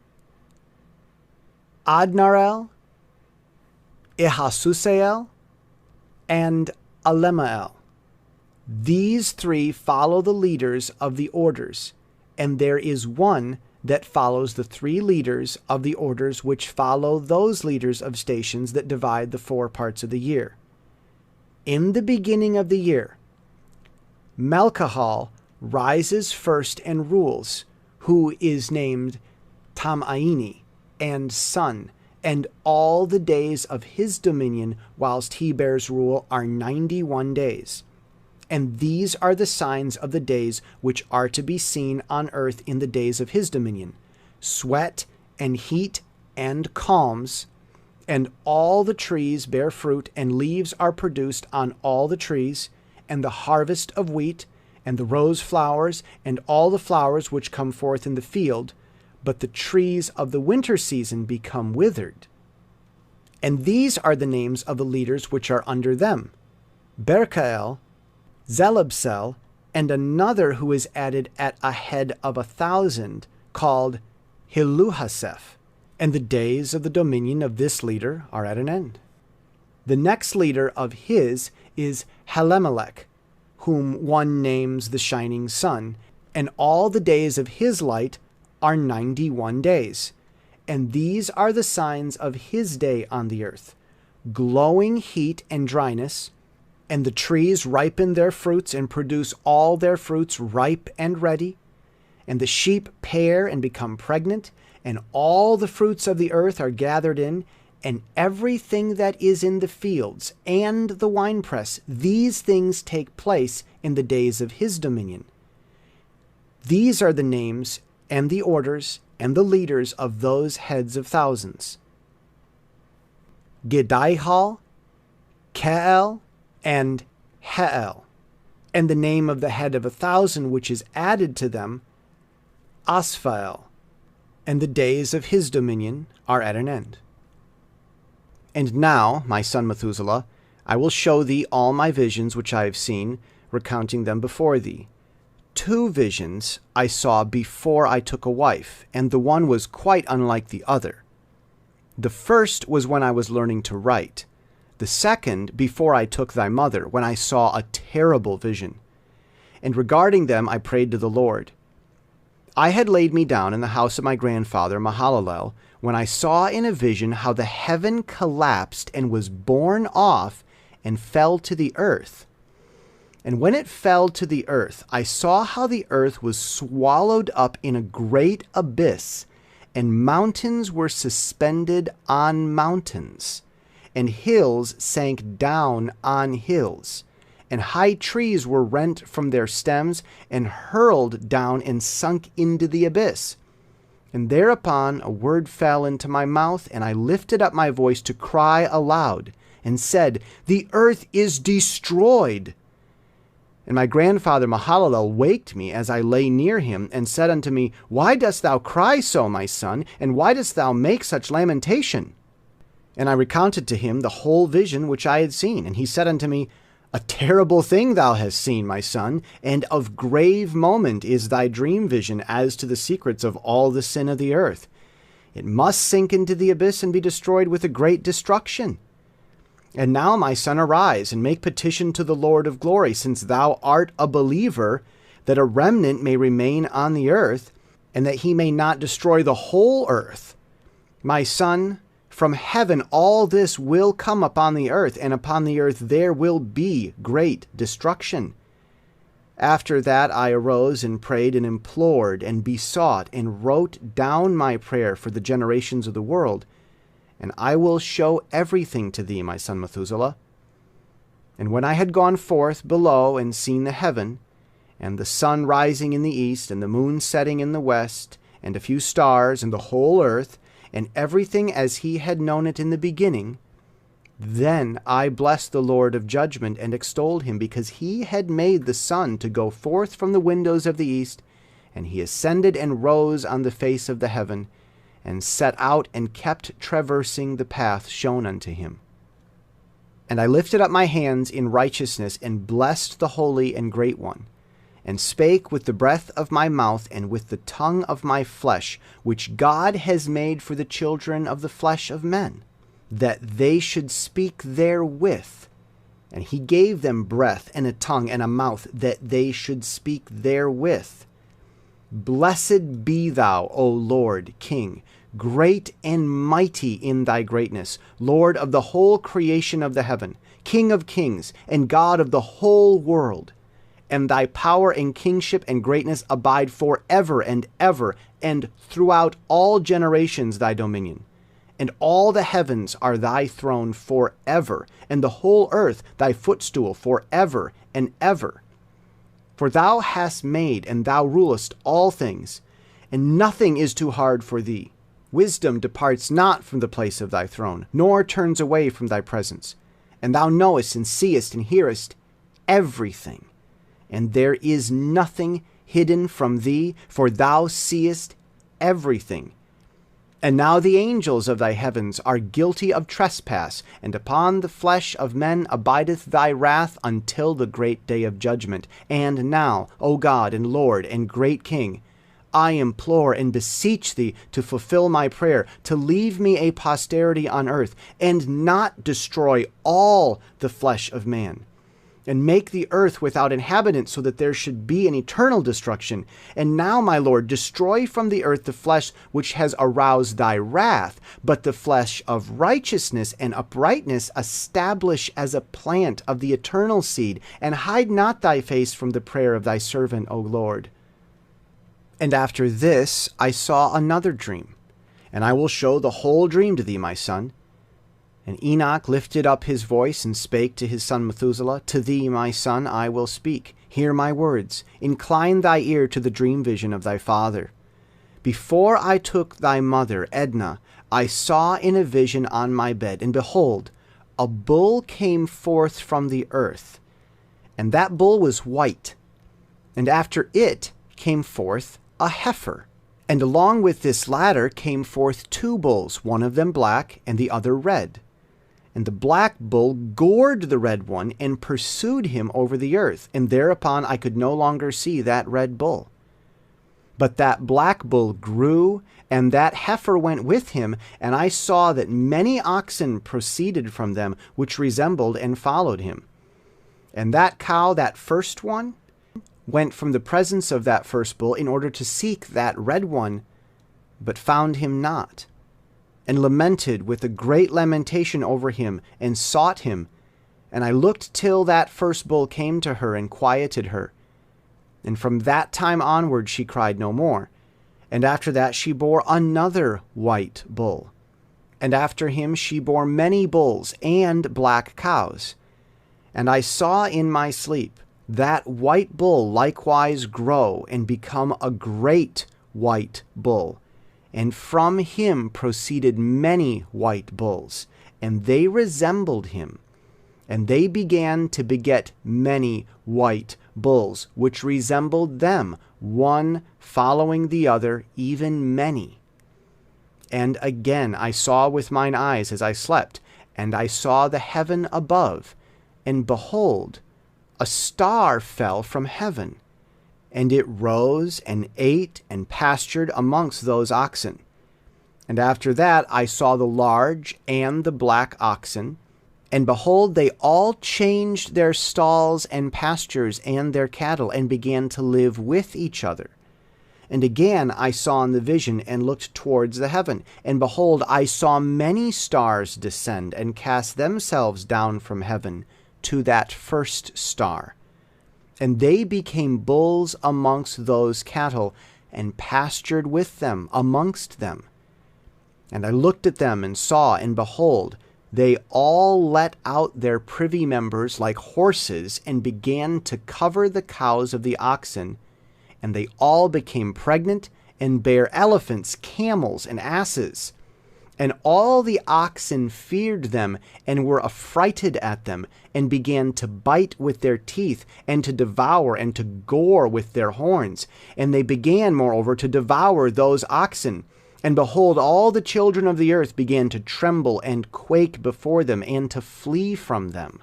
Adnarel, Ahasusael, and Alemael. These 3 follow the leaders of the orders, and there is one that follows the 3 leaders of the orders which follow those leaders of stations that divide the 4 parts of the year. In the beginning of the year, Melchahal rises first and rules, who is named Tamaini, and son, and all the days of his dominion whilst he bears rule are 91 days. And these are the signs of the days which are to be seen on earth in the days of his dominion: sweat and heat and calms, and all the trees bear fruit, and leaves are produced on all the trees, and the harvest of wheat, and the rose flowers, and all the flowers which come forth in the field, but the trees of the winter season become withered. And these are the names of the leaders which are under them: Berkael, Zelabsel, and another who is added at a head of 1,000, called Hiluhaseph. And the days of the dominion of this leader are at an end. The next leader of his is Halemelech, whom one names the shining sun, and all the days of his light are 91 days. And these are the signs of his day on the earth: glowing heat and dryness, and the trees ripen their fruits and produce all their fruits ripe and ready, and the sheep pair and become pregnant, and all the fruits of the earth are gathered in, and everything that is in the fields and the winepress, these things take place in the days of his dominion. These are the names and the orders and the leaders of those heads of thousands: Gidaihal, Kael, and Heel. And the name of the head of 1,000 which is added to them, Asphael. And the days of his dominion are at an end. And now, my son Methuselah, I will show thee all my visions which I have seen, recounting them before thee. 2 visions I saw before I took a wife, and the one was quite unlike the other. The first was when I was learning to write. The second before I took thy mother, when I saw a terrible vision. And regarding them I prayed to the Lord. I had laid me down in the house of my grandfather Mahalalel, when I saw in a vision how the heaven collapsed and was borne off and fell to the earth. And when it fell to the earth, I saw how the earth was swallowed up in a great abyss, and mountains were suspended on mountains, and hills sank down on hills, and high trees were rent from their stems, and hurled down and sunk into the abyss. And thereupon a word fell into my mouth, and I lifted up my voice to cry aloud, and said, The earth is destroyed. And my grandfather Mahalalel waked me as I lay near him, and said unto me, Why dost thou cry so, my son, and why dost thou make such lamentation? And I recounted to him the whole vision which I had seen. And he said unto me, A terrible thing thou hast seen, my son, and of grave moment is thy dream vision as to the secrets of all the sin of the earth. It must sink into the abyss and be destroyed with a great destruction. And now, my son, arise, and make petition to the Lord of glory, since thou art a believer, that a remnant may remain on the earth, and that he may not destroy the whole earth. My son, from heaven all this will come upon the earth, and upon the earth there will be great destruction. After that I arose and prayed and implored and besought and wrote down my prayer for the generations of the world. And I will show everything to thee, my son Methuselah. And when I had gone forth below and seen the heaven, and the sun rising in the east, and the moon setting in the west, and a few stars, and the whole earth, and everything as he had known it in the beginning, then I blessed the Lord of judgment and extolled him, because he had made the sun to go forth from the windows of the east, and he ascended and rose on the face of the heaven, and set out and kept traversing the path shown unto him. And I lifted up my hands in righteousness, and blessed the Holy and Great One, and spake with the breath of my mouth and with the tongue of my flesh, which God has made for the children of the flesh of men, that they should speak therewith. And he gave them breath and a tongue and a mouth, that they should speak therewith. Blessed be thou, O Lord, King, great and mighty in thy greatness, Lord of the whole creation of the heaven, King of kings, and God of the whole world. And thy power and kingship and greatness abide forever and ever, and throughout all generations thy dominion. And all the heavens are thy throne forever, and the whole earth thy footstool forever and ever. For thou hast made, and thou rulest all things, and nothing is too hard for thee. Wisdom departs not from the place of thy throne, nor turns away from thy presence. And thou knowest and seest and hearest everything. And there is nothing hidden from thee, for thou seest everything. And now the angels of thy heavens are guilty of trespass, and upon the flesh of men abideth thy wrath until the great day of judgment. And now, O God and Lord and great King, I implore and beseech thee to fulfill my prayer, to leave me a posterity on earth, and not destroy all the flesh of man, and make the earth without inhabitants, so that there should be an eternal destruction. And now, my Lord, destroy from the earth the flesh which has aroused thy wrath, but the flesh of righteousness and uprightness establish as a plant of the eternal seed, and hide not thy face from the prayer of thy servant, O Lord. And after this I saw another dream, and I will show the whole dream to thee, my son. And Enoch lifted up his voice and spake to his son Methuselah, To thee, my son, I will speak. Hear my words. Incline thy ear to the dream vision of thy father. Before I took thy mother, Edna, I saw in a vision on my bed, and behold, a bull came forth from the earth. And that bull was white. And after it came forth a heifer. And along with this latter came forth two bulls, one of them black, and the other red. And the black bull gored the red one, and pursued him over the earth. And thereupon I could no longer see that red bull. But that black bull grew, and that heifer went with him, and I saw that many oxen proceeded from them, which resembled and followed him. And that cow, that first one, went from the presence of that first bull in order to seek that red one, but found him not, and lamented with a great lamentation over him, and sought him. And I looked till that first bull came to her and quieted her. And from that time onward she cried no more. And after that she bore another white bull. And after him she bore many bulls and black cows. And I saw in my sleep that white bull likewise grow and become a great white bull. And from him proceeded many white bulls, and they resembled him. And they began to beget many white bulls, which resembled them, one following the other, even many. And again I saw with mine eyes as I slept, and I saw the heaven above, and behold, a star fell from heaven, and it rose and ate and pastured amongst those oxen. And after that I saw the large and the black oxen, and behold, they all changed their stalls and pastures and their cattle, and began to live with each other. And again I saw in the vision, and looked towards the heaven, and behold, I saw many stars descend, and cast themselves down from heaven to that first star. And they became bulls amongst those cattle, and pastured with them amongst them. And I looked at them, and saw, and behold, they all let out their privy members like horses, and began to cover the cows of the oxen. And they all became pregnant, and bare elephants, camels, and asses. And all the oxen feared them, and were affrighted at them, and began to bite with their teeth, and to devour, and to gore with their horns. And they began, moreover, to devour those oxen. And behold, all the children of the earth began to tremble and quake before them, and to flee from them.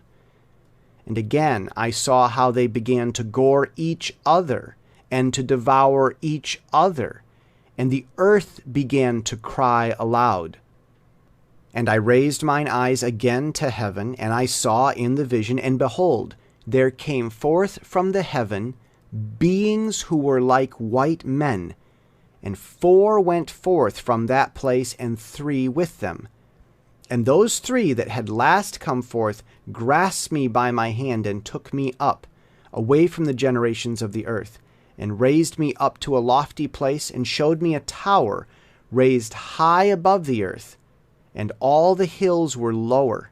And again I saw how they began to gore each other, and to devour each other. And the earth began to cry aloud. And I raised mine eyes again to heaven, and I saw in the vision, and behold, there came forth from the heaven beings who were like white men, and 4 went forth from that place, and 3 with them. And those 3 that had last come forth grasped me by my hand, and took me up, away from the generations of the earth, and raised me up to a lofty place, and showed me a tower raised high above the earth, and all the hills were lower.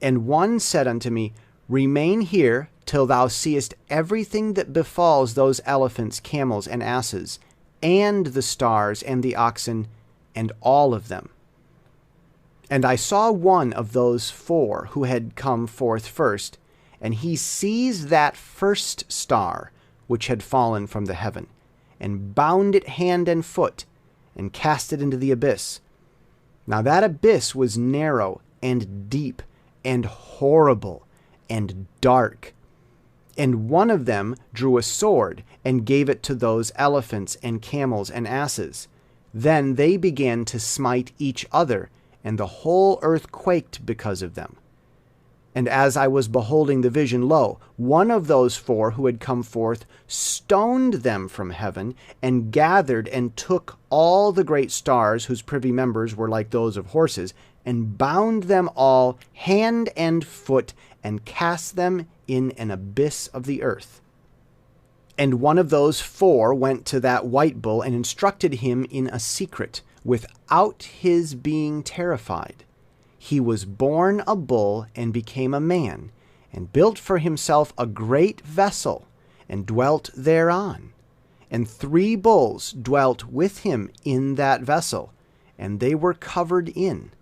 And one said unto me, Remain here till thou seest everything that befalls those elephants, camels, and asses, and the stars, and the oxen, and all of them. And I saw one of those 4 who had come forth first, and he seized that first star which had fallen from the heaven, and bound it hand and foot, and cast it into the abyss. Now that abyss was narrow, and deep, and horrible, and dark. And one of them drew a sword, and gave it to those elephants, and camels, and asses. Then they began to smite each other, and the whole earth quaked because of them. And as I was beholding the vision, lo, one of those 4 who had come forth stoned them from heaven, and gathered and took all the great stars, whose privy members were like those of horses, and bound them all hand and foot, and cast them in an abyss of the earth. And one of those 4 went to that white bull, and instructed him in a secret, without his being terrified. He was born a bull, and became a man, and built for himself a great vessel, and dwelt thereon. And 3 bulls dwelt with him in that vessel, and they were covered in.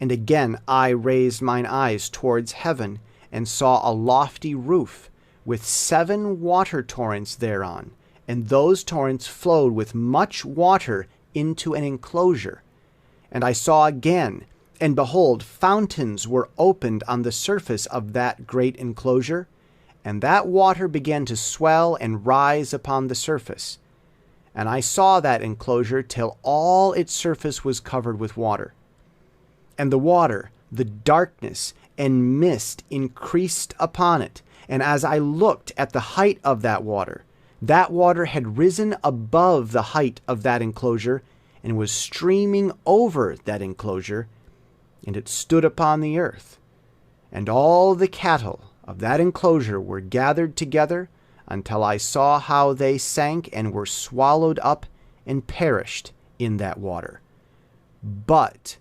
And again I raised mine eyes towards heaven, and saw a lofty roof, with 7 water torrents thereon, and those torrents flowed with much water into an enclosure. And I saw again, and behold, fountains were opened on the surface of that great enclosure, and that water began to swell and rise upon the surface. And I saw that enclosure till all its surface was covered with water. And the water, the darkness, and mist increased upon it. And as I looked at the height of that water had risen above the height of that enclosure, and was streaming over that enclosure, and it stood upon the earth. And all the cattle of that enclosure were gathered together, until I saw how they sank and were swallowed up and perished in that water. But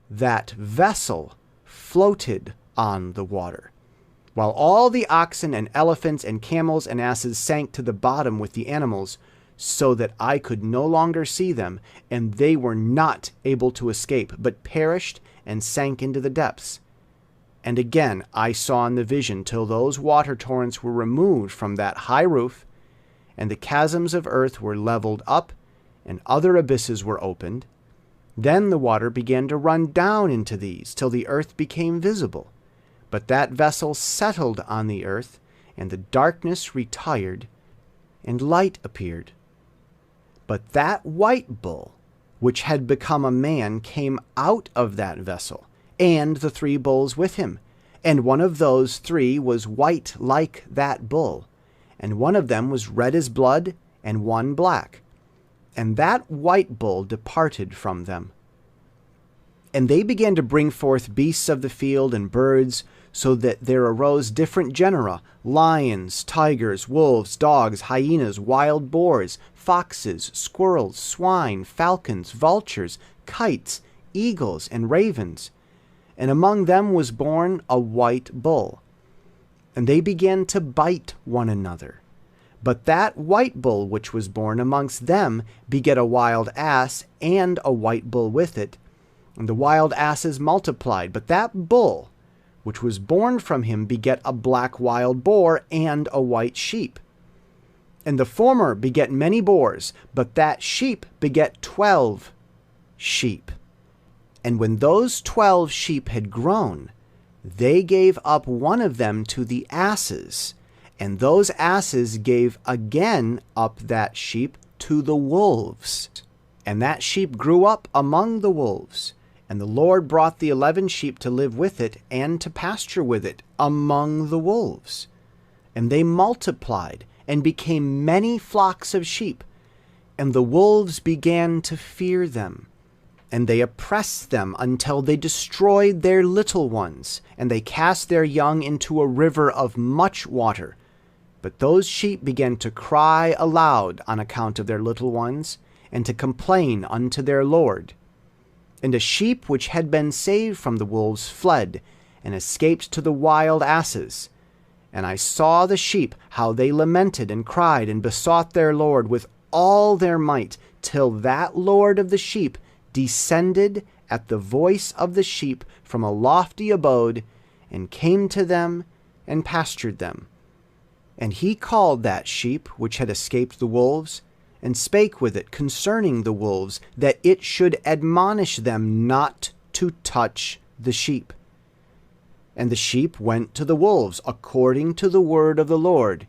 that vessel floated on the water, while all the oxen and elephants and camels and asses sank to the bottom with the animals, so that I could no longer see them, and they were not able to escape, but perished and sank into the depths. And again I saw in the vision till those water torrents were removed from that high roof, and the chasms of earth were leveled up, and other abysses were opened. Then the water began to run down into these, till the earth became visible. But that vessel settled on the earth, and the darkness retired, and light appeared. But that white bull, which had become a man, came out of that vessel, and the 3 bulls with him. And one of those 3 was white like that bull, and one of them was red as blood, and one black. And that white bull departed from them. And they began to bring forth beasts of the field and birds, so that there arose different genera, lions, tigers, wolves, dogs, hyenas, wild boars, foxes, squirrels, swine, falcons, vultures, kites, eagles, and ravens. And among them was born a white bull. And they began to bite one another. But that white bull which was born amongst them begat a wild ass, and a white bull with it. And the wild asses multiplied, but that bull which was born from him begat a black wild boar, and a white sheep. And the former begat many boars, but that sheep begat 12 sheep. And when those 12 sheep had grown, they gave up one of them to the asses, and those asses gave again up that sheep to the wolves. And that sheep grew up among the wolves. And the Lord brought the 11 sheep to live with it, and to pasture with it among the wolves. And they multiplied, and became many flocks of sheep. And the wolves began to fear them. And they oppressed them until they destroyed their little ones, and they cast their young into a river of much water. But those sheep began to cry aloud on account of their little ones, and to complain unto their Lord. And a sheep which had been saved from the wolves fled, and escaped to the wild asses. And I saw the sheep, how they lamented and cried, and besought their Lord with all their might, till that Lord of the sheep descended at the voice of the sheep from a lofty abode, and came to them, and pastured them. And he called that sheep which had escaped the wolves, and spake with it concerning the wolves, that it should admonish them not to touch the sheep. And the sheep went to the wolves, according to the word of the Lord.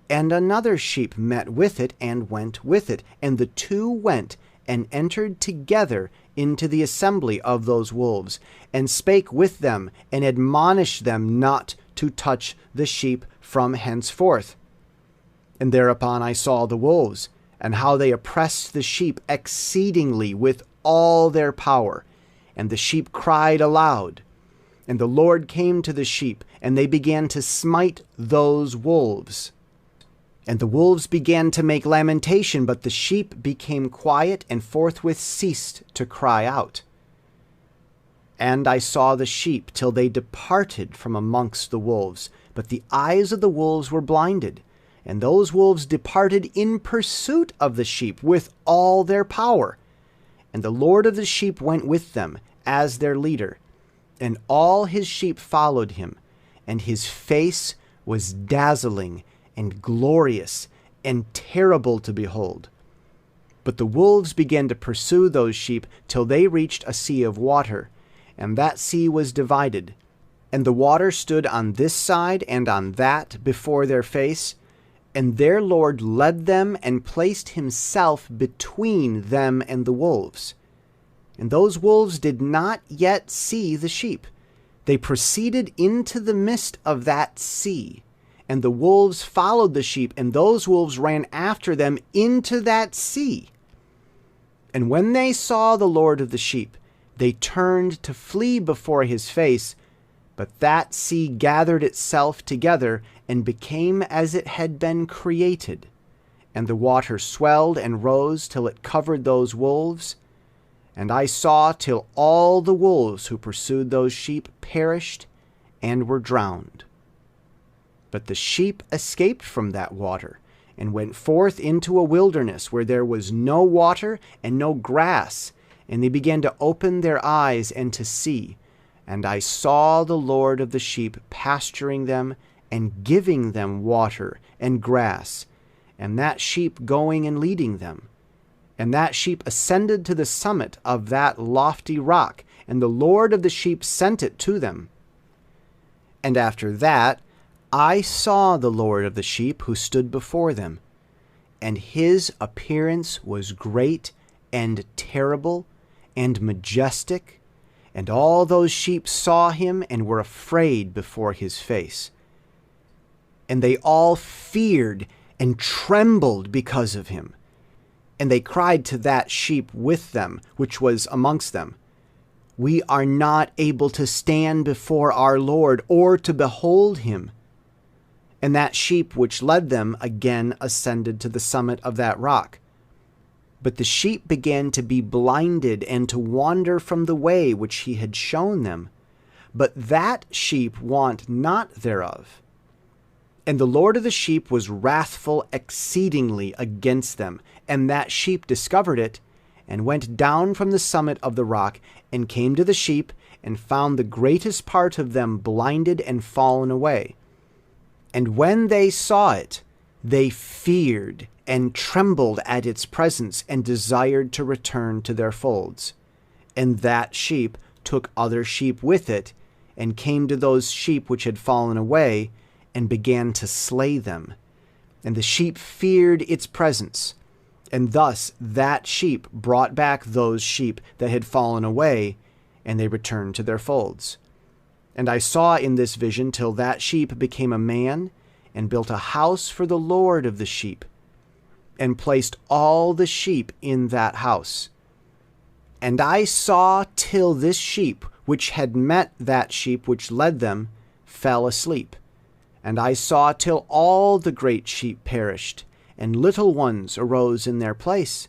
And another sheep met with it, and went with it. And the two went, and entered together into the assembly of those wolves, and spake with them, and admonished them not to touch the sheep from henceforth. And thereupon I saw the wolves, and how they oppressed the sheep exceedingly with all their power. And the sheep cried aloud. And the Lord came to the sheep, and they began to smite those wolves. And the wolves began to make lamentation, but the sheep became quiet, and forthwith ceased to cry out. And I saw the sheep till they departed from amongst the wolves, but the eyes of the wolves were blinded. And those wolves departed in pursuit of the sheep with all their power. And the Lord of the sheep went with them as their leader. And all his sheep followed him, and his face was dazzling and glorious and terrible to behold. But the wolves began to pursue those sheep till they reached a sea of water, and that sea was divided. And the water stood on this side and on that before their face, and their Lord led them and placed himself between them and the wolves. And those wolves did not yet see the sheep. They proceeded into the midst of that sea, and the wolves followed the sheep, and those wolves ran after them into that sea. And when they saw the Lord of the sheep, they turned to flee before his face, but that sea gathered itself together and became as it had been created. And the water swelled and rose till it covered those wolves. And I saw till all the wolves who pursued those sheep perished and were drowned. But the sheep escaped from that water, and went forth into a wilderness where there was no water and no grass, and they began to open their eyes and to see. And I saw the Lord of the sheep pasturing them, and giving them water and grass, and that sheep going and leading them. And that sheep ascended to the summit of that lofty rock, and the Lord of the sheep sent it to them. And after that I saw the Lord of the sheep who stood before them, and his appearance was great and terrible and majestic, and all those sheep saw him and were afraid before his face. And they all feared and trembled because of him. And they cried to that sheep with them, which was amongst them, We are not able to stand before our Lord, or to behold him. And that sheep which led them again ascended to the summit of that rock. But the sheep began to be blinded, and to wander from the way which he had shown them. But that sheep wot not thereof. And the Lord of the sheep was wrathful exceedingly against them, and that sheep discovered it, and went down from the summit of the rock, and came to the sheep, and found the greatest part of them blinded and fallen away. And when they saw it, they feared and trembled at its presence, and desired to return to their folds. And that sheep took other sheep with it, and came to those sheep which had fallen away, and began to slay them. And the sheep feared its presence. And thus that sheep brought back those sheep that had fallen away, and they returned to their folds. And I saw in this vision till that sheep became a man, and built a house for the Lord of the sheep, and placed all the sheep in that house. And I saw till this sheep, which had met that sheep which led them, fell asleep. And I saw till all the great sheep perished, and little ones arose in their place.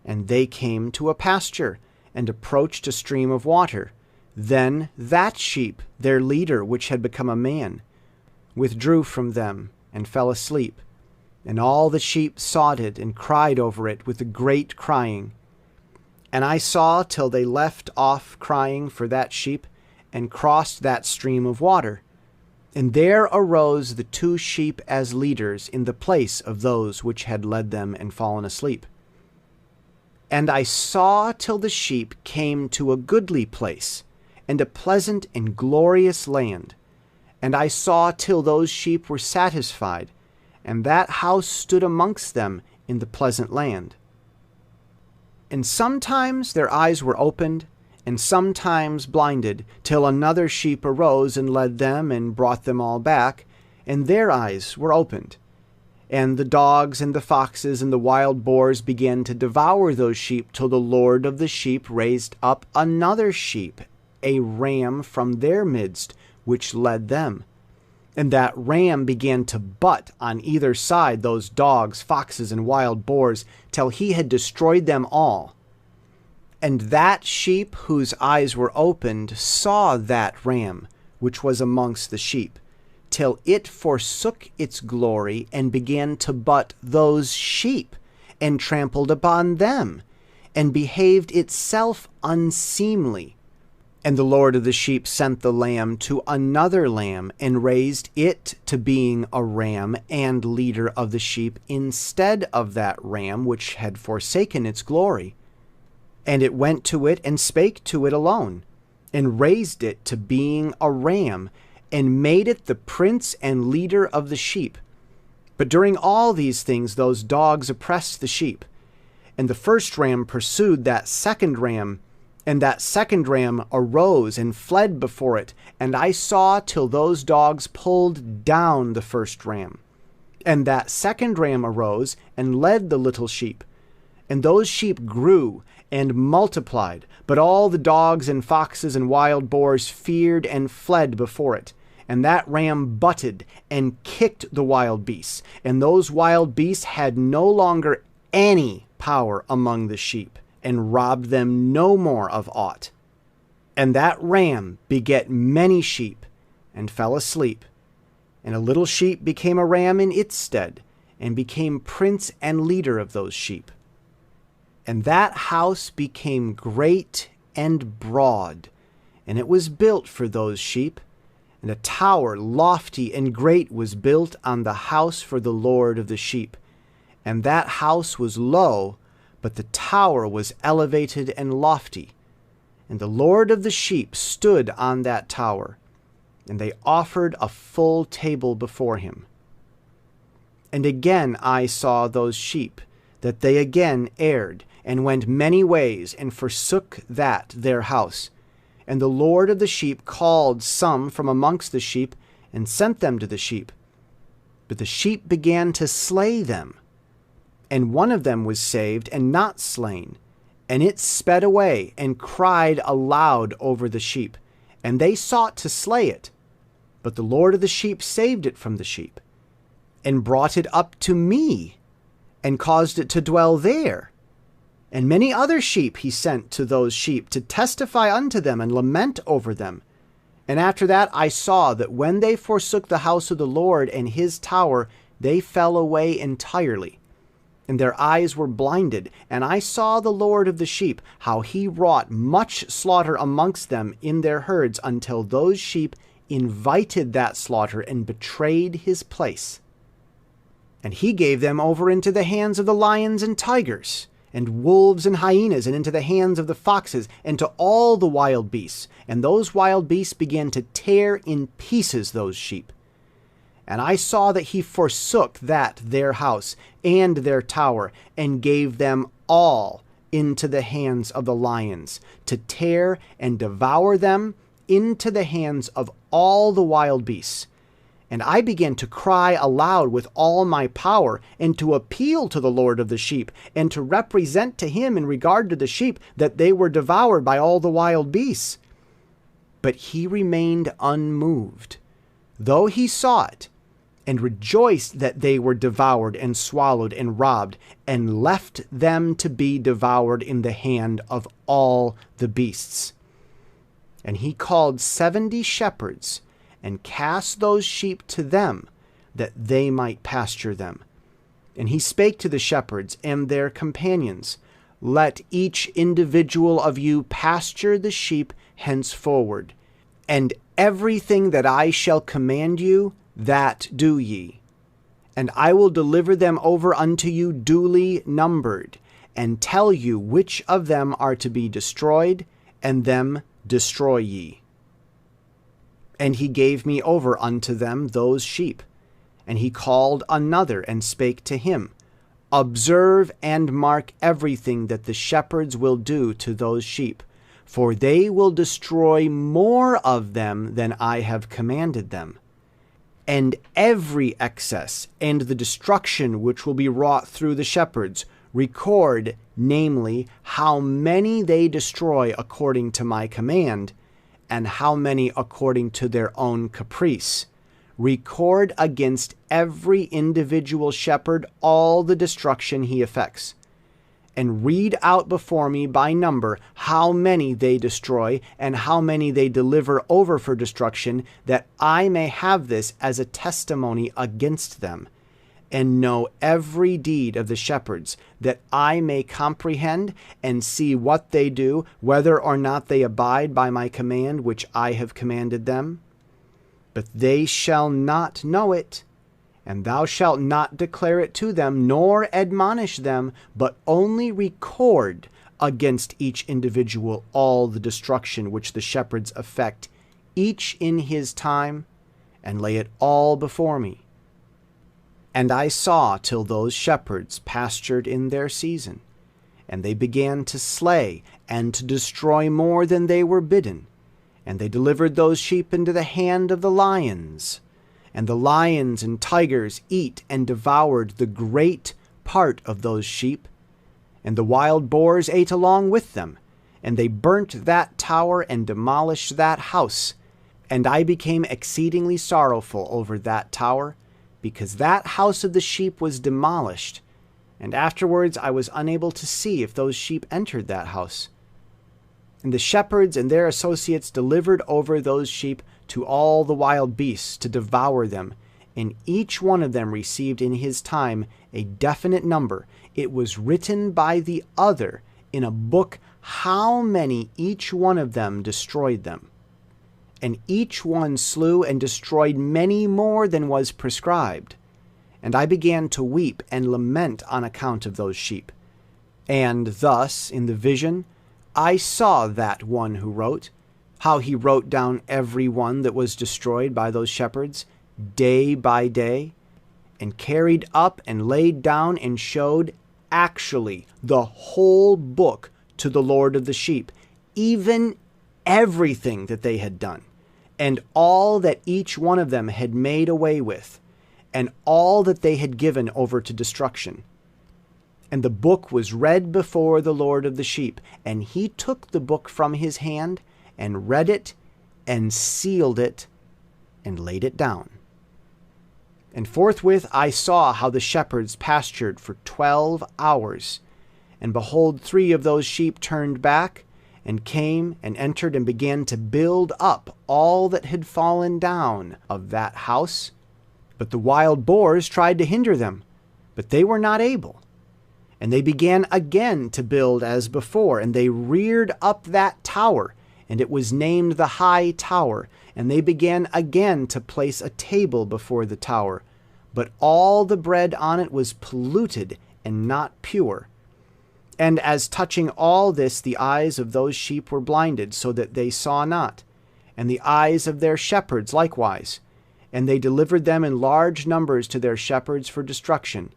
And they came to a pasture, and approached a stream of water. Then that sheep, their leader, which had become a man, withdrew from them, and fell asleep. And all the sheep sought it, and cried over it with a great crying. And I saw till they left off crying for that sheep, and crossed that stream of water. And there arose the 2 sheep as leaders in the place of those which had led them and fallen asleep. And I saw till the sheep came to a goodly place, and a pleasant and glorious land. And I saw till those sheep were satisfied, and that house stood amongst them in the pleasant land. And sometimes their eyes were opened, and sometimes blinded, till another sheep arose and led them and brought them all back, and their eyes were opened. And the dogs and the foxes and the wild boars began to devour those sheep, till the Lord of the sheep raised up another sheep, a ram from their midst, which led them. And that ram began to butt on either side those dogs, foxes, and wild boars, till he had destroyed them all. And that sheep whose eyes were opened saw that ram, which was amongst the sheep, till it forsook its glory, and began to butt those sheep, and trampled upon them, and behaved itself unseemly. And the Lord of the sheep sent the lamb to another lamb, and raised it to being a ram and leader of the sheep, instead of that ram which had forsaken its glory. And it went to it and spake to it alone, and raised it to being a ram, and made it the prince and leader of the sheep. But during all these things those dogs oppressed the sheep. And the first ram pursued that second ram, and that second ram arose and fled before it. And I saw till those dogs pulled down the first ram. And that second ram arose and led the little sheep. And those sheep grew and multiplied, but all the dogs and foxes and wild boars feared and fled before it. And that ram butted and kicked the wild beasts, and those wild beasts had no longer any power among the sheep, and robbed them no more of aught. And that ram begat many sheep, and fell asleep. And a little sheep became a ram in its stead, and became prince and leader of those sheep. And that house became great and broad, and it was built for those sheep. And a tower lofty and great was built on the house for the Lord of the sheep. And that house was low, but the tower was elevated and lofty. And the Lord of the sheep stood on that tower, and they offered a full table before him. And again I saw those sheep, that they again erred, and went many ways, and forsook that their house. And the Lord of the sheep called some from amongst the sheep, and sent them to the sheep. But the sheep began to slay them. And one of them was saved, and not slain. And it sped away, and cried aloud over the sheep. And they sought to slay it. But the Lord of the sheep saved it from the sheep, and brought it up to me, and caused it to dwell there. And many other sheep he sent to those sheep, to testify unto them, and lament over them. And after that I saw that when they forsook the house of the Lord and his tower, they fell away entirely. And their eyes were blinded. And I saw the Lord of the sheep, how he wrought much slaughter amongst them in their herds, until those sheep invited that slaughter, and betrayed his place. And he gave them over into the hands of the lions and tigers, and wolves and hyenas, and into the hands of the foxes, and to all the wild beasts. And those wild beasts began to tear in pieces those sheep. And I saw that he forsook that their house and their tower, and gave them all into the hands of the lions, to tear and devour them into the hands of all the wild beasts. And I began to cry aloud with all my power, and to appeal to the Lord of the sheep, and to represent to him in regard to the sheep that they were devoured by all the wild beasts. But he remained unmoved, though he saw it, and rejoiced that they were devoured and swallowed and robbed, and left them to be devoured in the hand of all the beasts. And he called 70 shepherds, and cast those sheep to them, that they might pasture them. And he spake to the shepherds and their companions, Let each individual of you pasture the sheep henceforward, and everything that I shall command you, that do ye. And I will deliver them over unto you duly numbered, and tell you which of them are to be destroyed, and them destroy ye. And he gave me over unto them those sheep. And he called another, and spake to him, Observe and mark everything that the shepherds will do to those sheep, for they will destroy more of them than I have commanded them. And every excess and the destruction which will be wrought through the shepherds, record, namely, how many they destroy according to my command, and how many according to their own caprice. Record against every individual shepherd all the destruction he effects. And read out before me by number how many they destroy, and how many they deliver over for destruction, that I may have this as a testimony against them, and know every deed of the shepherds, that I may comprehend and see what they do, whether or not they abide by my command which I have commanded them. But they shall not know it, and thou shalt not declare it to them, nor admonish them, but only record against each individual all the destruction which the shepherds effect, each in his time, and lay it all before me. And I saw till those shepherds pastured in their season, and they began to slay and to destroy more than they were bidden. And they delivered those sheep into the hand of the lions. And the lions and tigers eat and devoured the great part of those sheep. And the wild boars ate along with them. And they burnt that tower and demolished that house. And I became exceedingly sorrowful over that tower, because that house of the sheep was demolished, and afterwards I was unable to see if those sheep entered that house. And the shepherds and their associates delivered over those sheep to all the wild beasts to devour them, and each one of them received in his time a definite number. It was written by the other in a book how many each one of them destroyed them. And each one slew and destroyed many more than was prescribed. And I began to weep and lament on account of those sheep. And thus, in the vision, I saw that one who wrote, how he wrote down every one that was destroyed by those shepherds, day by day, and carried up and laid down and showed actually the whole book to the Lord of the sheep, even everything that they had done, and all that each one of them had made away with, and all that they had given over to destruction. And the book was read before the Lord of the sheep, and he took the book from his hand, and read it, and sealed it, and laid it down. And forthwith I saw how the shepherds pastured for 12 hours, and behold, 3 of those sheep turned back, and came and entered and began to build up all that had fallen down of that house. But the wild boars tried to hinder them, but they were not able. And they began again to build as before, and they reared up that tower, and it was named the High Tower. And they began again to place a table before the tower, but all the bread on it was polluted and not pure. And as touching all this, the eyes of those sheep were blinded, so that they saw not, and the eyes of their shepherds likewise. And they delivered them in large numbers to their shepherds for destruction.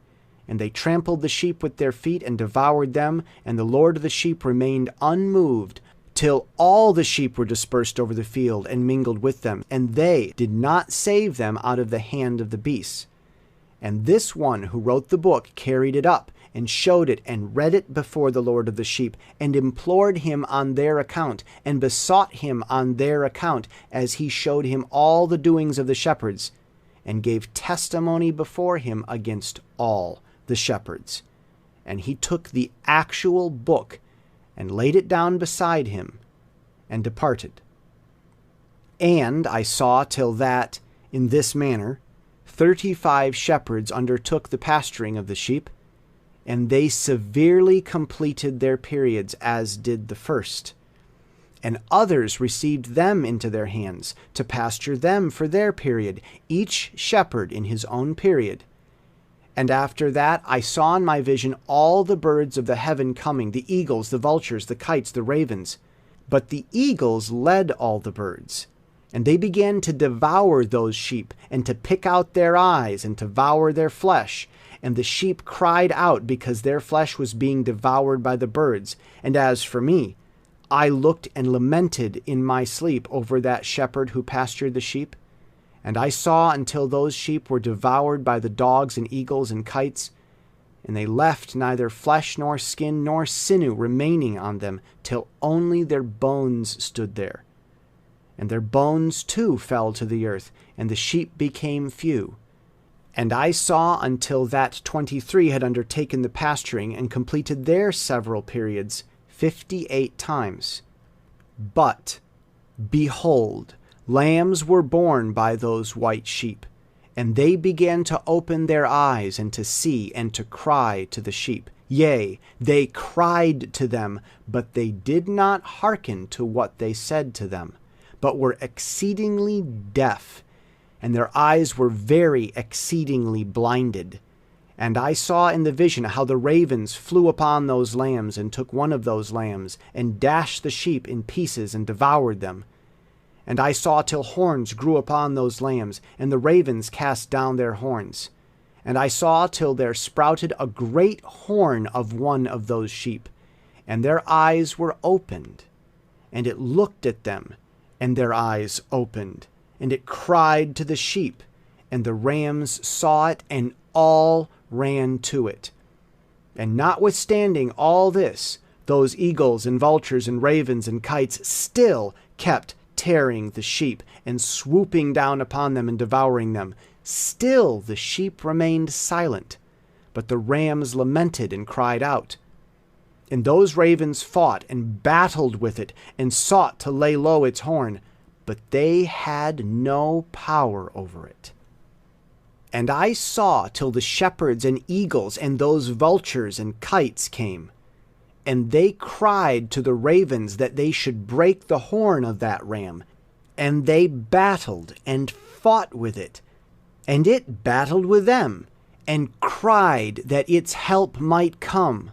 And they trampled the sheep with their feet and devoured them, and the Lord of the sheep remained unmoved, till all the sheep were dispersed over the field and mingled with them, and they did not save them out of the hand of the beasts. And this one who wrote the book carried it up, and showed it, and read it before the Lord of the sheep, and implored him on their account, and besought him on their account, as he showed him all the doings of the shepherds, and gave testimony before him against all the shepherds. And he took the actual book, and laid it down beside him, and departed. And I saw till that, in this manner, 35 shepherds undertook the pasturing of the sheep, and they severely completed their periods, as did the first. And others received them into their hands, to pasture them for their period, each shepherd in his own period. And after that I saw in my vision all the birds of the heaven coming, the eagles, the vultures, the kites, the ravens. But the eagles led all the birds, and they began to devour those sheep, and to pick out their eyes, and to devour their flesh. And the sheep cried out, because their flesh was being devoured by the birds. And as for me, I looked and lamented in my sleep over that shepherd who pastured the sheep. And I saw until those sheep were devoured by the dogs and eagles and kites, and they left neither flesh nor skin nor sinew remaining on them, till only their bones stood there. And their bones too fell to the earth, and the sheep became few. And I saw until that 23 had undertaken the pasturing, and completed their several periods 58 times. But, behold, lambs were born by those white sheep, and they began to open their eyes, and to see, and to cry to the sheep. Yea, they cried to them, but they did not hearken to what they said to them, but were exceedingly deaf, and their eyes were very exceedingly blinded. And I saw in the vision how the ravens flew upon those lambs, and took one of those lambs, and dashed the sheep in pieces, and devoured them. And I saw till horns grew upon those lambs, and the ravens cast down their horns. And I saw till there sprouted a great horn of one of those sheep, and their eyes were opened. And it looked at them, and their eyes opened. And it cried to the sheep, and the rams saw it, and all ran to it. And notwithstanding all this, those eagles and vultures and ravens and kites still kept tearing the sheep, and swooping down upon them and devouring them. Still the sheep remained silent, but the rams lamented and cried out. And those ravens fought and battled with it, and sought to lay low its horn, but they had no power over it. And I saw till the shepherds and eagles and those vultures and kites came, and they cried to the ravens that they should break the horn of that ram. And they battled and fought with it, and it battled with them, and cried that its help might come.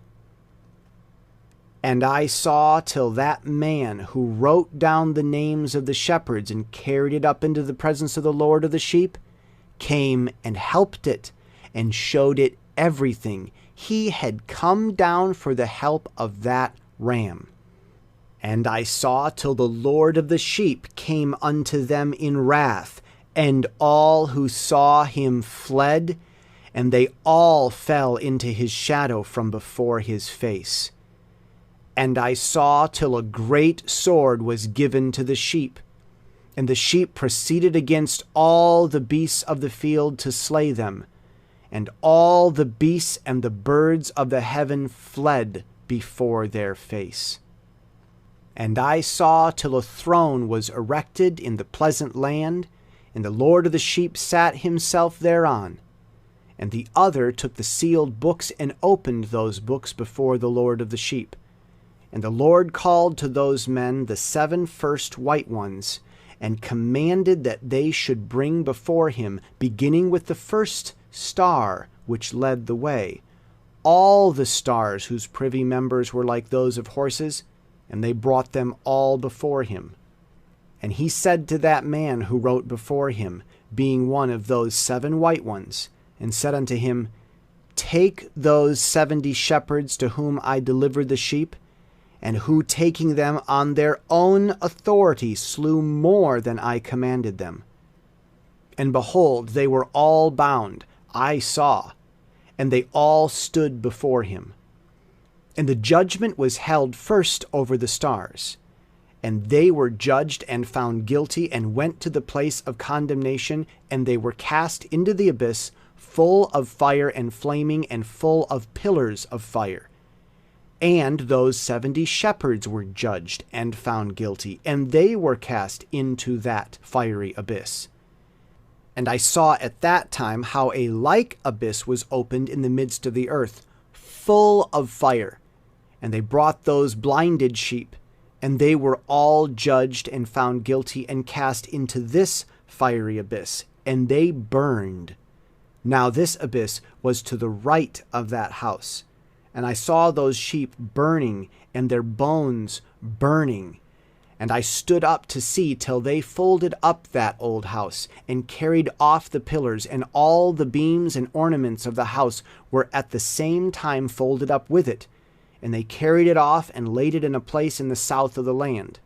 And I saw till that man who wrote down the names of the shepherds and carried it up into the presence of the Lord of the sheep came and helped it, and showed it everything. He had come down for the help of that ram. And I saw till the Lord of the sheep came unto them in wrath, and all who saw him fled, and they all fell into his shadow from before his face. And I saw till a great sword was given to the sheep, and the sheep proceeded against all the beasts of the field to slay them, and all the beasts and the birds of the heaven fled before their face. And I saw till a throne was erected in the pleasant land, and the Lord of the sheep sat himself thereon. And the other took the sealed books, and opened those books before the Lord of the sheep. And the Lord called to those men the 7 first white ones, and commanded that they should bring before him, beginning with the first star which led the way, all the stars whose privy members were like those of horses, and they brought them all before him. And he said to that man who wrote before him, being one of those 7 white ones, and said unto him, Take those 70 shepherds to whom I delivered the sheep, and who, taking them on their own authority, slew more than I commanded them. And behold, they were all bound, I saw, and they all stood before him. And the judgment was held first over the stars. And they were judged and found guilty, and went to the place of condemnation, and they were cast into the abyss, full of fire and flaming, and full of pillars of fire. And those 70 shepherds were judged and found guilty, and they were cast into that fiery abyss. And I saw at that time how a like abyss was opened in the midst of the earth, full of fire. And they brought those blinded sheep, and they were all judged and found guilty, and cast into this fiery abyss, and they burned. Now this abyss was to the right of that house. And I saw those sheep burning, and their bones burning. And I stood up to see till they folded up that old house, and carried off the pillars, and all the beams and ornaments of the house were at the same time folded up with it. And they carried it off, and laid it in a place in the south of the land.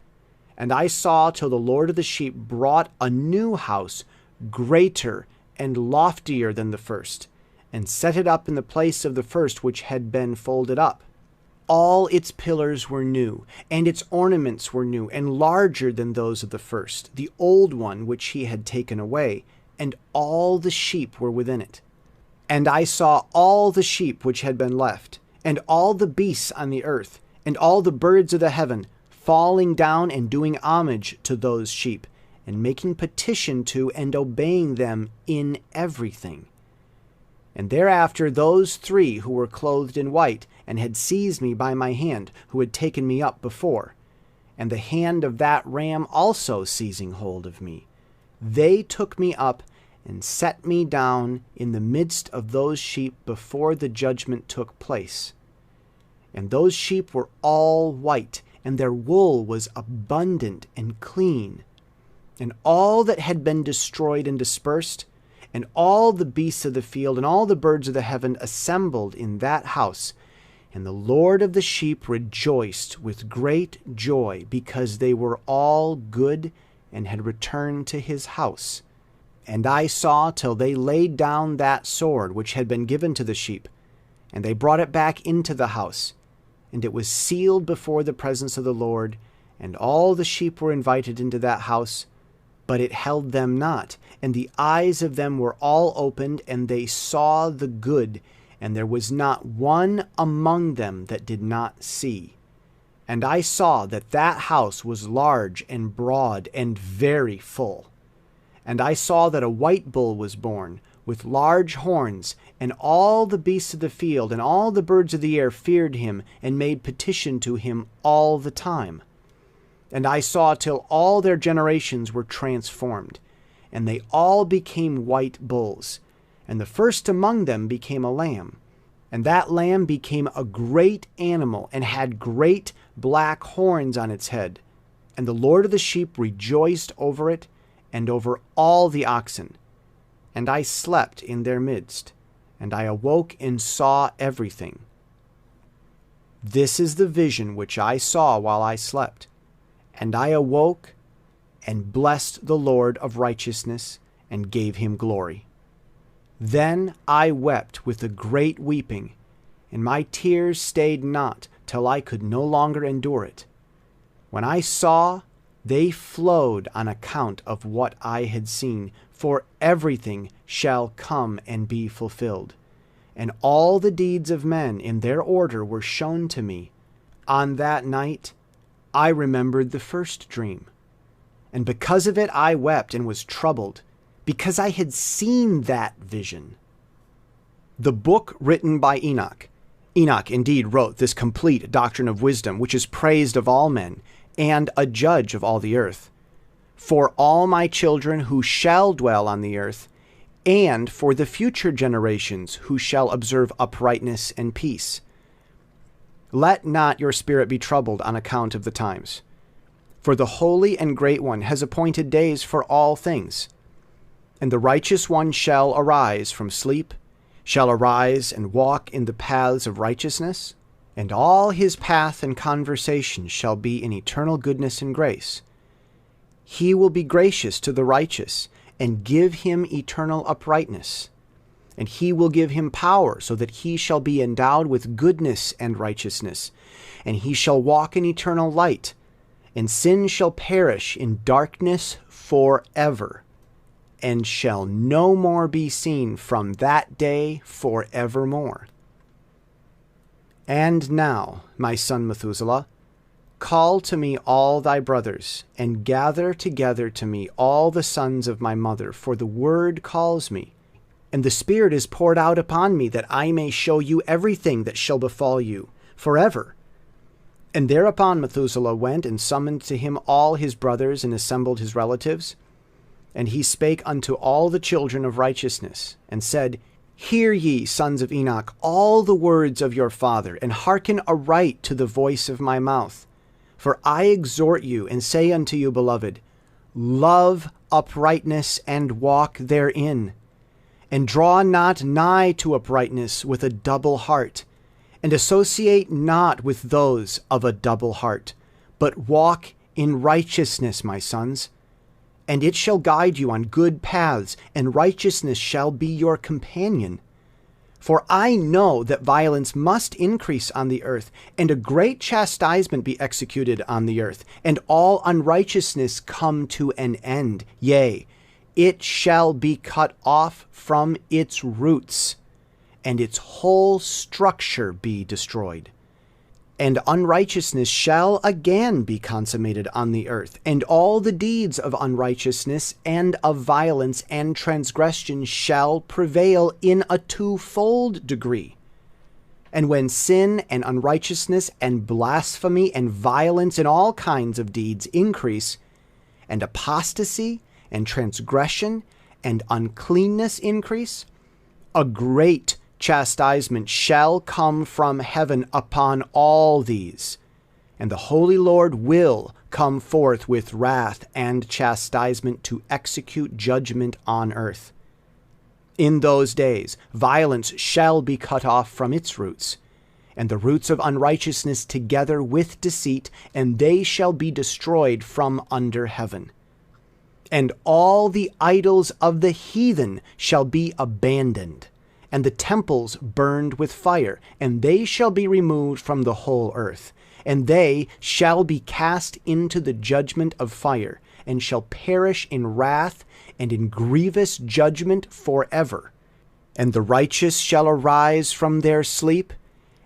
And I saw till the Lord of the sheep brought a new house, greater and loftier than the first, and set it up in the place of the first which had been folded up. All its pillars were new, and its ornaments were new, and larger than those of the first, the old one which he had taken away, and all the sheep were within it. And I saw all the sheep which had been left, and all the beasts on the earth, and all the birds of the heaven, falling down and doing homage to those sheep, and making petition to and obeying them in everything. And thereafter those 3 who were clothed in white, and had seized me by my hand, who had taken me up before, and the hand of that ram also seizing hold of me, they took me up and set me down in the midst of those sheep before the judgment took place. And those sheep were all white, and their wool was abundant and clean. And all that had been destroyed and dispersed, and all the beasts of the field, and all the birds of the heaven assembled in that house. And the Lord of the sheep rejoiced with great joy, because they were all good, and had returned to his house. And I saw till they laid down that sword which had been given to the sheep, and they brought it back into the house. And it was sealed before the presence of the Lord, and all the sheep were invited into that house, but it held them not. And the eyes of them were all opened, and they saw the good, and there was not one among them that did not see. And I saw that that house was large and broad and very full. And I saw that a white bull was born, with large horns, and all the beasts of the field and all the birds of the air feared him, and made petition to him all the time. And I saw till all their generations were transformed, and they all became white bulls. And the first among them became a lamb. And that lamb became a great animal, and had great black horns on its head. And the Lord of the sheep rejoiced over it, and over all the oxen. And I slept in their midst, and I awoke and saw everything. This is the vision which I saw while I slept. And I awoke, and blessed the Lord of righteousness, and gave him glory. Then I wept with a great weeping, and my tears stayed not till I could no longer endure it. When I saw, they flowed on account of what I had seen, for everything shall come and be fulfilled. And all the deeds of men in their order were shown to me. On that night I remembered the first dream. And because of it I wept and was troubled, because I had seen that vision. The book written by Enoch. Enoch indeed wrote this complete doctrine of wisdom, which is praised of all men, and a judge of all the earth. For all my children who shall dwell on the earth, and for the future generations who shall observe uprightness and peace. Let not your spirit be troubled on account of the times. For the Holy and Great One has appointed days for all things. And the righteous one shall arise from sleep, shall arise and walk in the paths of righteousness, And all his path and conversation shall be in eternal goodness and grace. He will be gracious to the righteous, and give him eternal uprightness. And he will give him power, so that he shall be endowed with goodness and righteousness. And he shall walk in eternal light, and sin shall perish in darkness forever, and shall no more be seen from that day forevermore. And now, my son Methuselah, call to me all thy brothers, and gather together to me all the sons of my mother, for the word calls me, and the Spirit is poured out upon me, that I may show you everything that shall befall you forever. And thereupon Methuselah went and summoned to him all his brothers, and assembled his relatives. And he spake unto all the children of righteousness, and said, Hear ye, sons of Enoch, all the words of your father, and hearken aright to the voice of my mouth. For I exhort you, and say unto you, beloved, love uprightness, and walk therein. And draw not nigh to uprightness with a double heart, and associate not with those of a double heart, but walk in righteousness, my sons. And it shall guide you on good paths, and righteousness shall be your companion. For I know that violence must increase on the earth, and a great chastisement be executed on the earth, and all unrighteousness come to an end. Yea, it shall be cut off from its roots, and its whole structure be destroyed. And unrighteousness shall again be consummated on the earth, and all the deeds of unrighteousness and of violence and transgression shall prevail in a twofold degree. And when sin and unrighteousness and blasphemy and violence and all kinds of deeds increase, and apostasy and transgression and uncleanness increase, a great chastisement shall come from heaven upon all these, and the Holy Lord will come forth with wrath and chastisement to execute judgment on earth. In those days violence shall be cut off from its roots, and the roots of unrighteousness together with deceit, and they shall be destroyed from under heaven. And all the idols of the heathen shall be abandoned, and the temples burned with fire, and they shall be removed from the whole earth, and they shall be cast into the judgment of fire, and shall perish in wrath and in grievous judgment forever. And the righteous shall arise from their sleep,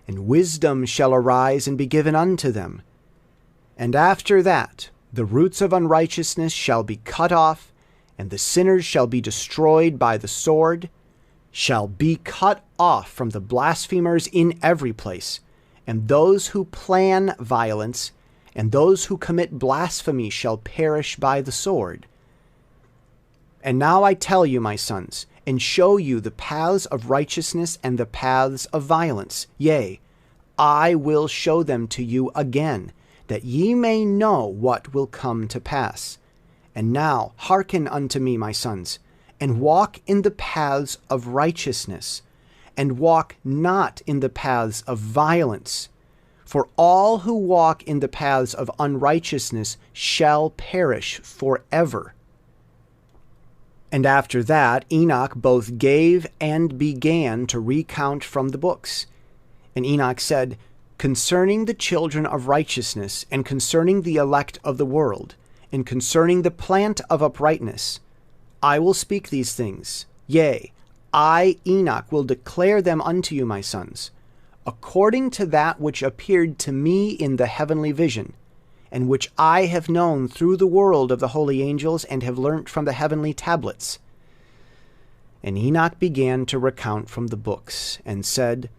and wisdom shall arise and be given unto them. And after that the roots of unrighteousness shall be cut off, and the sinners shall be destroyed by the sword, shall be cut off from the blasphemers in every place, and those who plan violence, and those who commit blasphemy shall perish by the sword. And now I tell you, my sons, and show you the paths of righteousness and the paths of violence. Yea, I will show them to you again, that ye may know what will come to pass. And now hearken unto me, my sons, and walk in the paths of righteousness, and walk not in the paths of violence. For all who walk in the paths of unrighteousness shall perish forever. And after that Enoch both gave and began to recount from the books. And Enoch said, Concerning the children of righteousness, and concerning the elect of the world, and concerning the plant of uprightness, I will speak these things. Yea, I, Enoch, will declare them unto you, my sons, according to that which appeared to me in the heavenly vision, and which I have known through the world of the holy angels, and have learnt from the heavenly tablets. And Enoch began to recount from the books, and said,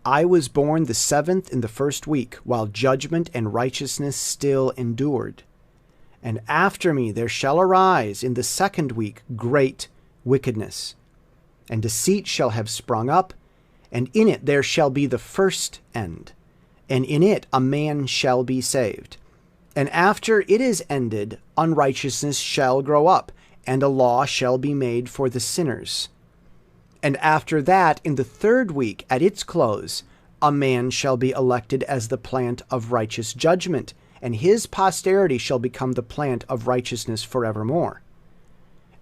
I was born the 7th in the 1st week, while judgment and righteousness still endured. And after me there shall arise in the 2nd week great wickedness, and deceit shall have sprung up, and in it there shall be the first end, and in it a man shall be saved. And after it is ended, unrighteousness shall grow up, and a law shall be made for the sinners. And after that, in the 3rd week, at its close, a man shall be elected as the plant of righteous judgment, and his posterity shall become the plant of righteousness forevermore.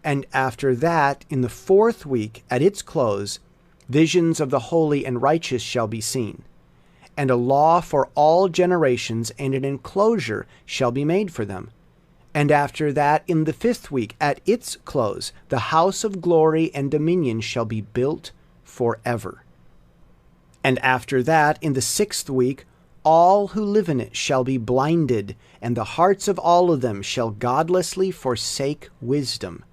And after that, in the 4th week, at its close, visions of the holy and righteous shall be seen, and a law for all generations and an enclosure shall be made for them. And after that, in the 5th week, at its close, the house of glory and dominion shall be built forever. And after that, in the 6th week, all who live in it shall be blinded, and the hearts of all of them shall godlessly forsake wisdom.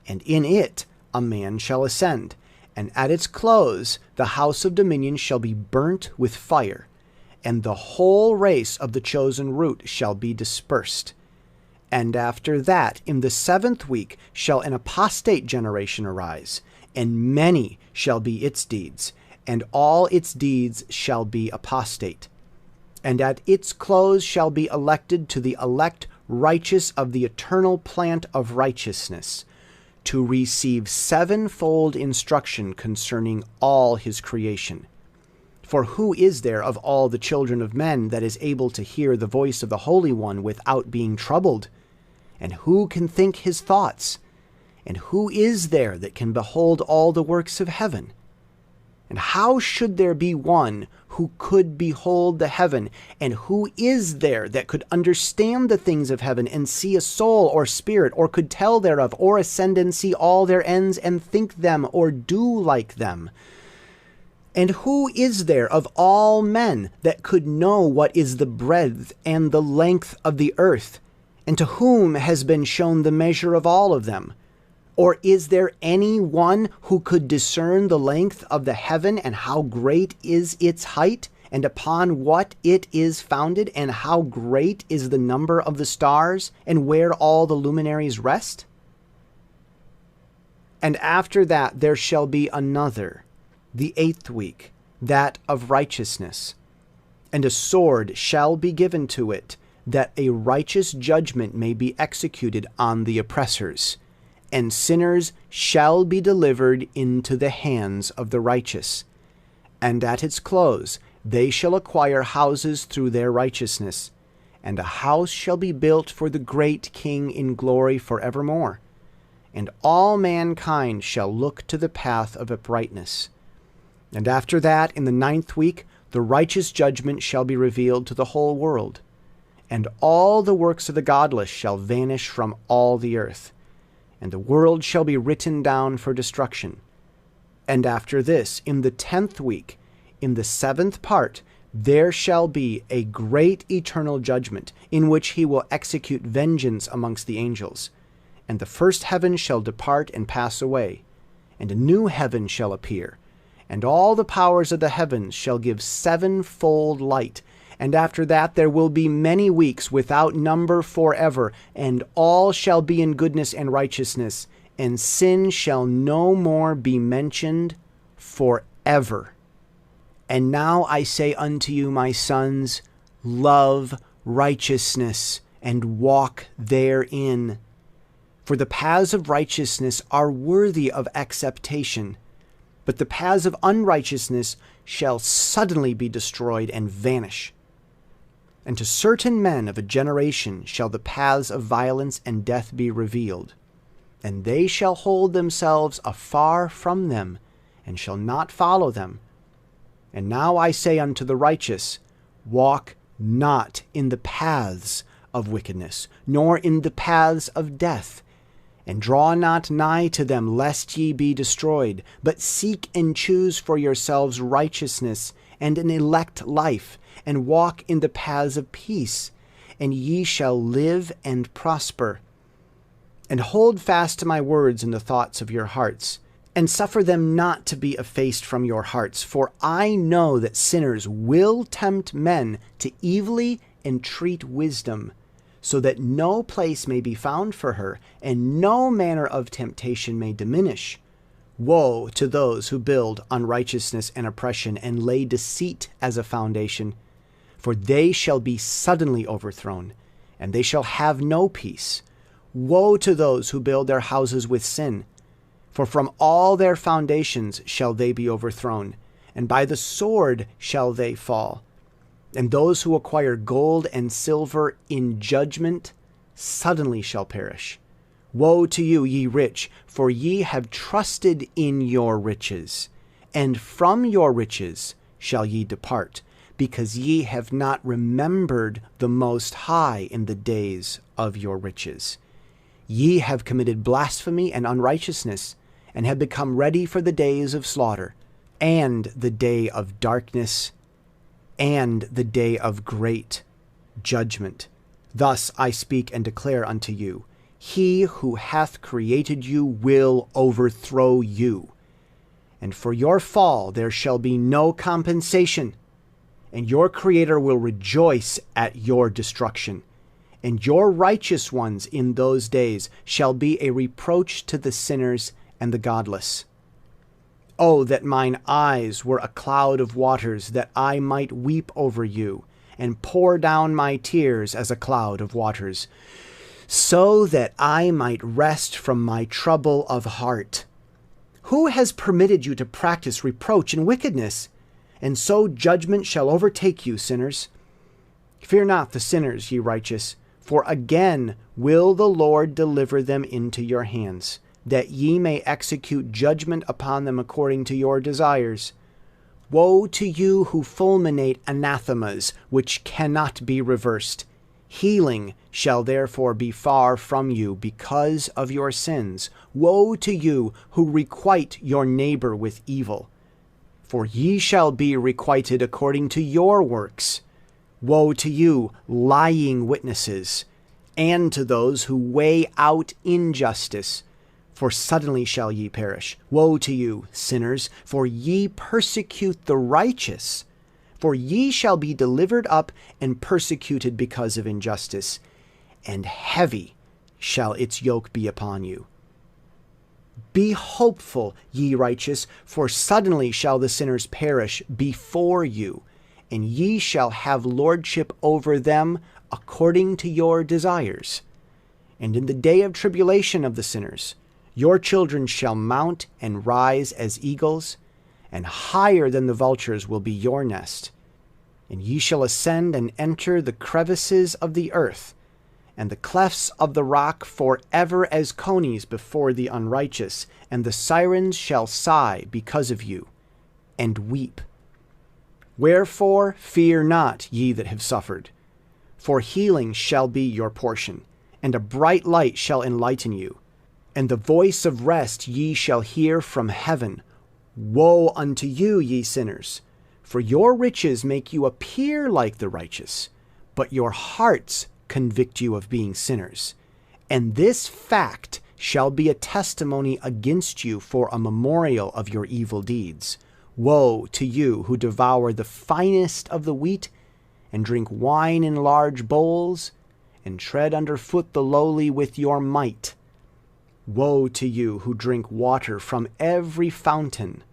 And in it a man shall ascend, and at its close the house of dominion shall be burnt with fire, and the whole race of the chosen root shall be dispersed. And after that, in the 7th week, shall an apostate generation arise, and many shall be its deeds, and all its deeds shall be apostate. And at its close shall be elected to the elect righteous of the eternal plant of righteousness, to receive sevenfold instruction concerning all his creation. For who is there of all the children of men that is able to hear the voice of the Holy One without being troubled? And who can think his thoughts? And who is there that can behold all the works of heaven? And how should there be one who could behold the heaven? And who is there that could understand the things of heaven, and see a soul or spirit, or could tell thereof, or ascend and see all their ends, and think them, or do like them? And who is there of all men that could know what is the breadth and the length of the earth? And to whom has been shown the measure of all of them? Or is there any one who could discern the length of the heaven, and how great is its height, and upon what it is founded, and how great is the number of the stars, and where all the luminaries rest? And after that there shall be another, the 8th week, that of righteousness. And a sword shall be given to it, that a righteous judgment may be executed on the oppressors. And sinners shall be delivered into the hands of the righteous. And at its close they shall acquire houses through their righteousness. And a house shall be built for the great King in glory forevermore. And all mankind shall look to the path of uprightness. And after that, in the 9th week, the righteous judgment shall be revealed to the whole world. And all the works of the godless shall vanish from all the earth. And the world shall be written down for destruction. And after this, in the 10th week, in the 7th part, there shall be a great eternal judgment, in which he will execute vengeance amongst the angels. And the first heaven shall depart and pass away, and a new heaven shall appear. And all the powers of the heavens shall give sevenfold light. And after that there will be many weeks without number forever, and all shall be in goodness and righteousness, and sin shall no more be mentioned forever. And now I say unto you, my sons, love righteousness, and walk therein. For the paths of righteousness are worthy of acceptation, but the paths of unrighteousness shall suddenly be destroyed and vanish. And to certain men of a generation shall the paths of violence and death be revealed, and they shall hold themselves afar from them, and shall not follow them. And now I say unto the righteous, walk not in the paths of wickedness, nor in the paths of death, and draw not nigh to them, lest ye be destroyed, but seek and choose for yourselves righteousness and an elect life, and walk in the paths of peace, and ye shall live and prosper. And hold fast to my words in the thoughts of your hearts, and suffer them not to be effaced from your hearts. For I know that sinners will tempt men to evilly entreat wisdom, so that no place may be found for her, and no manner of temptation may diminish. Woe to those who build unrighteousness and oppression, and lay deceit as a foundation. For they shall be suddenly overthrown, and they shall have no peace. Woe to those who build their houses with sin, for from all their foundations shall they be overthrown. and by the sword shall they fall. And those who acquire gold and silver in judgment suddenly shall perish. Woe to you, ye rich, for ye have trusted in your riches, and from your riches shall ye depart, because ye have not remembered the Most High in the days of your riches. Ye have committed blasphemy and unrighteousness, and have become ready for the days of slaughter, and the day of darkness, and the day of great judgment. Thus I speak and declare unto you, he who hath created you will overthrow you. And for your fall there shall be no compensation, and your Creator will rejoice at your destruction. And your righteous ones in those days shall be a reproach to the sinners and the godless. Oh, that mine eyes were a cloud of waters, that I might weep over you, and pour down my tears as a cloud of waters, so that I might rest from my trouble of heart. Who has permitted you to practice reproach and wickedness? And so judgment shall overtake you, sinners. Fear not the sinners, ye righteous, for again will the Lord deliver them into your hands, that ye may execute judgment upon them according to your desires. Woe to you who fulminate anathemas, which cannot be reversed. Healing shall therefore be far from you because of your sins. Woe to you who requite your neighbor with evil, for ye shall be requited according to your works. Woe to you, lying witnesses, and to those who weigh out injustice, for suddenly shall ye perish. Woe to you, sinners, for ye persecute the righteous. For ye shall be delivered up and persecuted because of injustice, and heavy shall its yoke be upon you. Be hopeful, ye righteous, for suddenly shall the sinners perish before you, and ye shall have lordship over them according to your desires. And in the day of tribulation of the sinners, your children shall mount and rise as eagles, and higher than the vultures will be your nest. And ye shall ascend and enter the crevices of the earth, and the clefts of the rock forever as conies before the unrighteous, and the sirens shall sigh because of you, and weep. Wherefore fear not, ye that have suffered, for healing shall be your portion, and a bright light shall enlighten you. And the voice of rest ye shall hear from heaven. Woe unto you, ye sinners! For your riches make you appear like the righteous, but your hearts convict you of being sinners. And this fact shall be a testimony against you for a memorial of your evil deeds. Woe to you who devour the finest of the wheat, and drink wine in large bowls, and tread underfoot the lowly with your might. Woe to you who drink water from every fountain,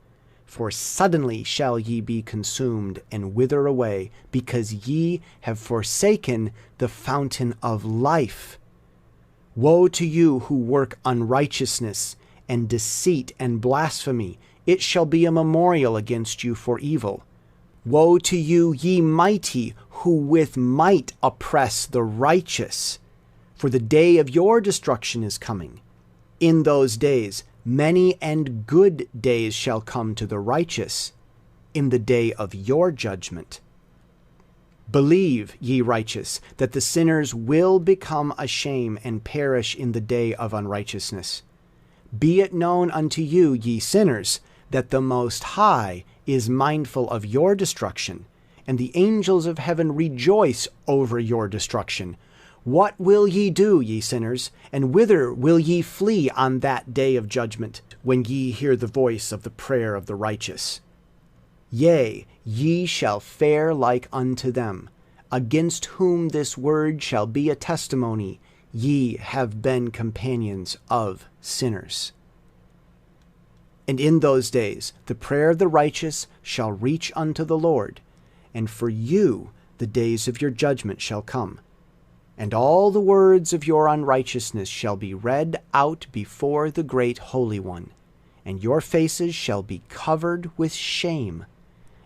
for suddenly shall ye be consumed and wither away, because ye have forsaken the fountain of life. Woe to you who work unrighteousness and deceit and blasphemy. It shall be a memorial against you for evil. Woe to you, ye mighty, who with might oppress the righteous, for the day of your destruction is coming. In those days, many and good days shall come to the righteous in the day of your judgment. Believe, ye righteous, that the sinners will become a shame and perish in the day of unrighteousness. Be it known unto you, ye sinners, that the Most High is mindful of your destruction, and the angels of heaven rejoice over your destruction. What will ye do, ye sinners, and whither will ye flee on that day of judgment, when ye hear the voice of the prayer of the righteous? Yea, ye shall fare like unto them, against whom this word shall be a testimony. Ye have been companions of sinners. And in those days the prayer of the righteous shall reach unto the Lord, and for you the days of your judgment shall come. And all the words of your unrighteousness shall be read out before the great Holy One, and your faces shall be covered with shame,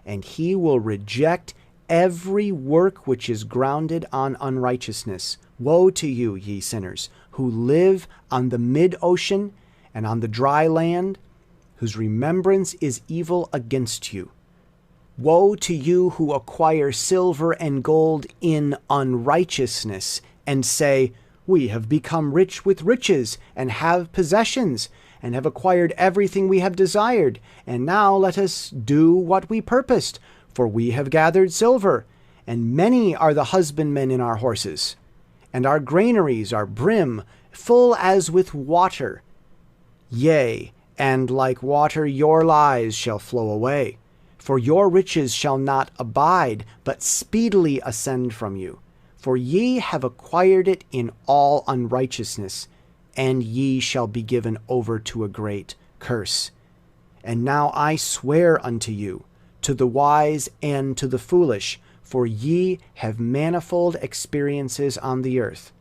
and he will reject every work which is grounded on unrighteousness. Woe to you, ye sinners, who live on the mid-ocean and on the dry land, whose remembrance is evil against you. Woe to you who acquire silver and gold in unrighteousness, and say, We have become rich with riches, and have possessions, and have acquired everything we have desired. And now let us do what we purposed, for we have gathered silver, and many are the husbandmen in our horses. And our granaries are brim, full as with water. Yea, and like water your lies shall flow away. For your riches shall not abide, but speedily ascend from you. For ye have acquired it in all unrighteousness, and ye shall be given over to a great curse. And now I swear unto you, to the wise and to the foolish, for ye have manifold experiences on the earth.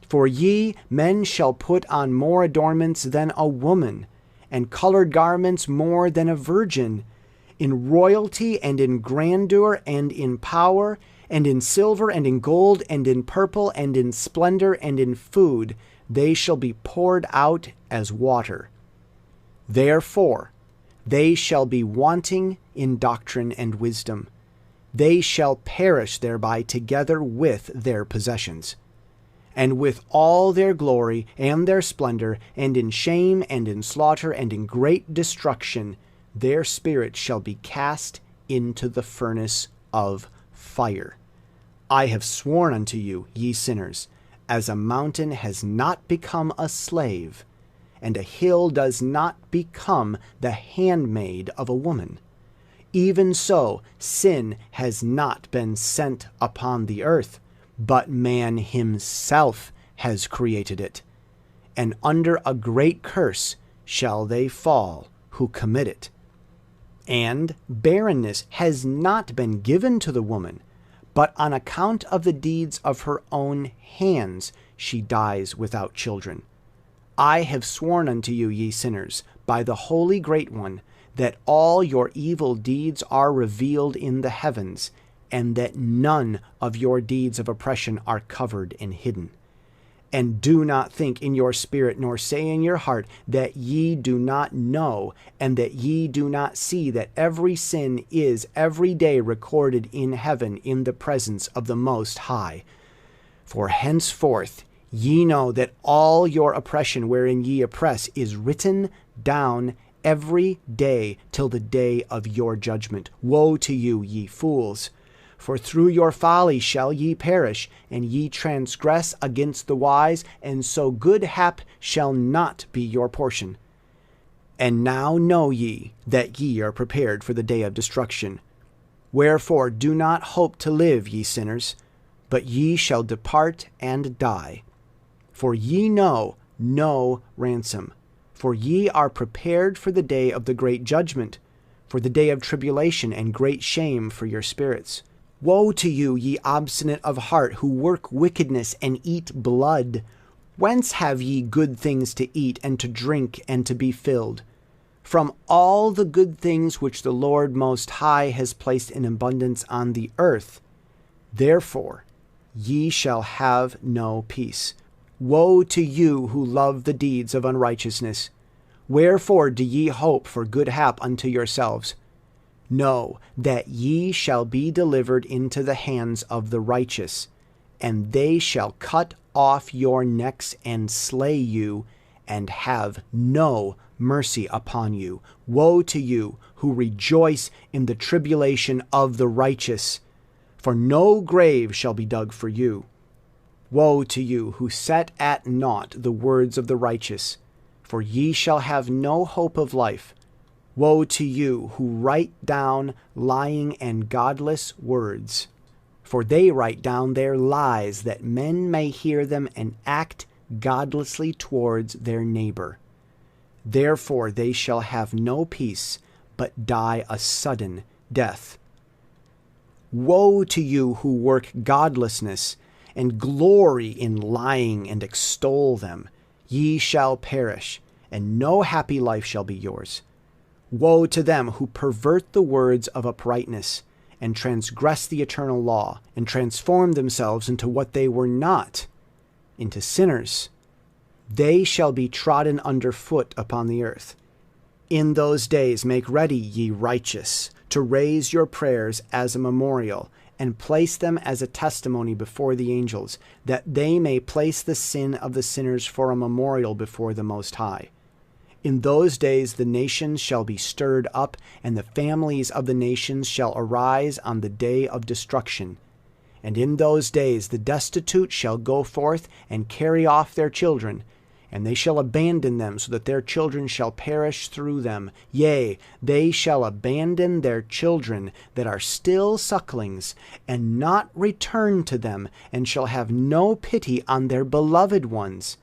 For ye, men shall put on more adornments than a woman, and colored garments more than a virgin, in royalty and in grandeur and in power, and in silver and in gold and in purple and in splendor and in food, they shall be poured out as water. Therefore, they shall be wanting in doctrine and wisdom. They shall perish thereby together with their possessions. And with all their glory and their splendor, and in shame and in slaughter and in great destruction, their spirits shall be cast into the furnace of fire. I have sworn unto you, ye sinners, as a mountain has not become a slave, and a hill does not become the handmaid of a woman, even so sin has not been sent upon the earth, but man himself has created it. And under a great curse shall they fall who commit it. And barrenness has not been given to the woman, but on account of the deeds of her own hands she dies without children. I have sworn unto you, ye sinners, by the Holy Great One, that all your evil deeds are revealed in the heavens, and that none of your deeds of oppression are covered and hidden. And do not think in your spirit, nor say in your heart, that ye do not know, and that ye do not see that every sin is every day recorded in heaven in the presence of the Most High. For henceforth ye know that all your oppression wherein ye oppress is written down every day till the day of your judgment. Woe to you, ye fools! For through your folly shall ye perish, and ye transgress against the wise, and so good hap shall not be your portion. And now know ye that ye are prepared for the day of destruction. Wherefore do not hope to live, ye sinners, but ye shall depart and die. For ye know no ransom. For ye are prepared for the day of the great judgment, for the day of tribulation and great shame for your spirits. Woe to you, ye obstinate of heart, who work wickedness and eat blood. Whence have ye good things to eat and to drink and to be filled? From all the good things which the Lord Most High has placed in abundance on the earth. Therefore ye shall have no peace. Woe to you who love the deeds of unrighteousness. Wherefore do ye hope for good hap unto yourselves? Know that ye shall be delivered into the hands of the righteous, and they shall cut off your necks and slay you, and have no mercy upon you. Woe to you who rejoice in the tribulation of the righteous, for no grave shall be dug for you. Woe to you who set at naught the words of the righteous, for ye shall have no hope of life. Woe to you who write down lying and godless words, for they write down their lies, that men may hear them and act godlessly towards their neighbor. Therefore they shall have no peace, but die a sudden death. Woe to you who work godlessness, and glory in lying and extol them. Ye shall perish, and no happy life shall be yours. Woe to them who pervert the words of uprightness, and transgress the eternal law, and transform themselves into what they were not, into sinners. They shall be trodden under foot upon the earth. In those days make ready, ye righteous, to raise your prayers as a memorial, and place them as a testimony before the angels, that they may place the sin of the sinners for a memorial before the Most High. In those days the nations shall be stirred up, and the families of the nations shall arise on the day of destruction. And in those days the destitute shall go forth and carry off their children, and they shall abandon them, so that their children shall perish through them. Yea, they shall abandon their children that are still sucklings, and not return to them, and shall have no pity on their beloved ones.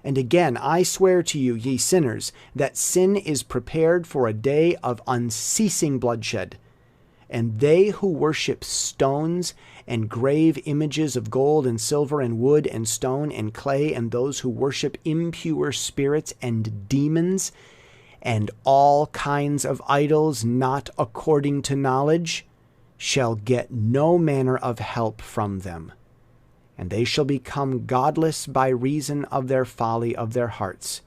And again I swear to you, ye sinners, that sin is prepared for a day of unceasing bloodshed. And they who worship stones and grave images of gold and silver and wood and stone and clay, and those who worship impure spirits and demons, and all kinds of idols not according to knowledge, shall get no manner of help from them. And they shall become godless by reason of their folly of their hearts.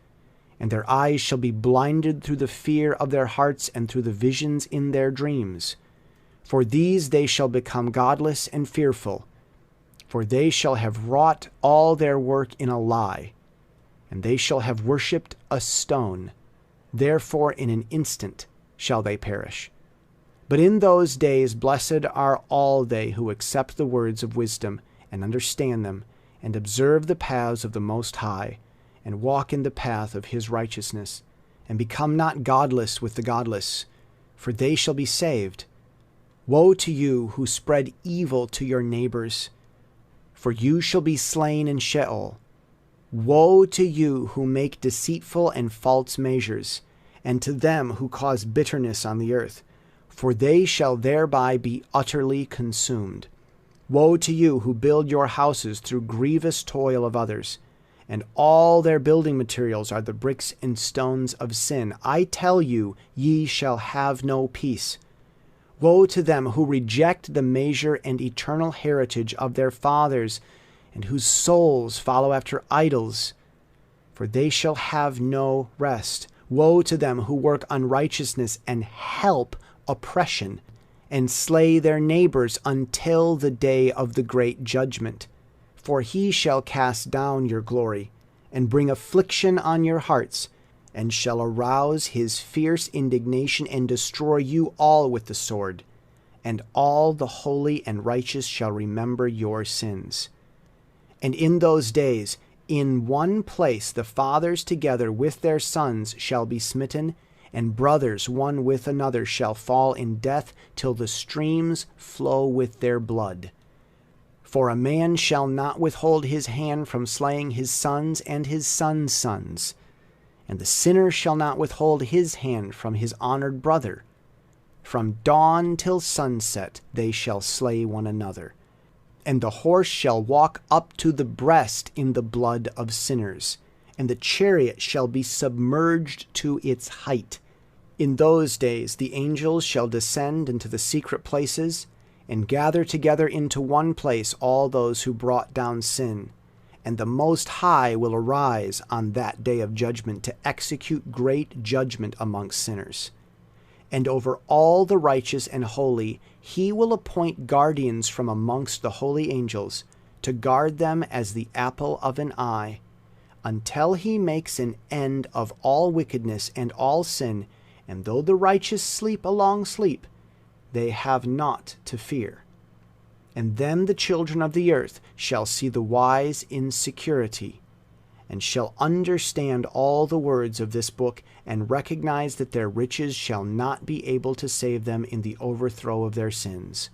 And their eyes shall be blinded through the fear of their hearts and through the visions in their dreams. For these they shall become godless and fearful, for they shall have wrought all their work in a lie, and they shall have worshipped a stone. Therefore in an instant shall they perish. But in those days blessed are all they who accept the words of wisdom, and understand them, and observe the paths of the Most High, and walk in the path of his righteousness, and become not godless with the godless, for they shall be saved. Woe to you who spread evil to your neighbors, for you shall be slain in Sheol. Woe to you who make deceitful and false measures, and to them who cause bitterness on the earth, for they shall thereby be utterly consumed. Woe to you who build your houses through grievous toil of others, and all their building materials are the bricks and stones of sin. I tell you, ye shall have no peace. Woe to them who reject the measure and eternal heritage of their fathers, and whose souls follow after idols, for they shall have no rest. Woe to them who work unrighteousness and help oppression, and slay their neighbors until the day of the great judgment. For he shall cast down your glory, and bring affliction on your hearts, and shall arouse his fierce indignation, and destroy you all with the sword. And all the holy and righteous shall remember your sins. And in those days, in one place the fathers together with their sons shall be smitten, and brothers one with another shall fall in death, till the streams flow with their blood. For a man shall not withhold his hand from slaying his sons and his sons' sons, and the sinner shall not withhold his hand from his honored brother. From dawn till sunset they shall slay one another. And the horse shall walk up to the breast in the blood of sinners, and the chariot shall be submerged to its height. In those days the angels shall descend into the secret places, and gather together into one place all those who brought down sin. And the Most High will arise on that day of judgment to execute great judgment amongst sinners. And over all the righteous and holy he will appoint guardians from amongst the holy angels, to guard them as the apple of an eye, until he makes an end of all wickedness and all sin. And though the righteous sleep a long sleep, they have naught to fear. And then the children of the earth shall see the wise in security, and shall understand all the words of this book, and recognize that their riches shall not be able to save them in the overthrow of their sins.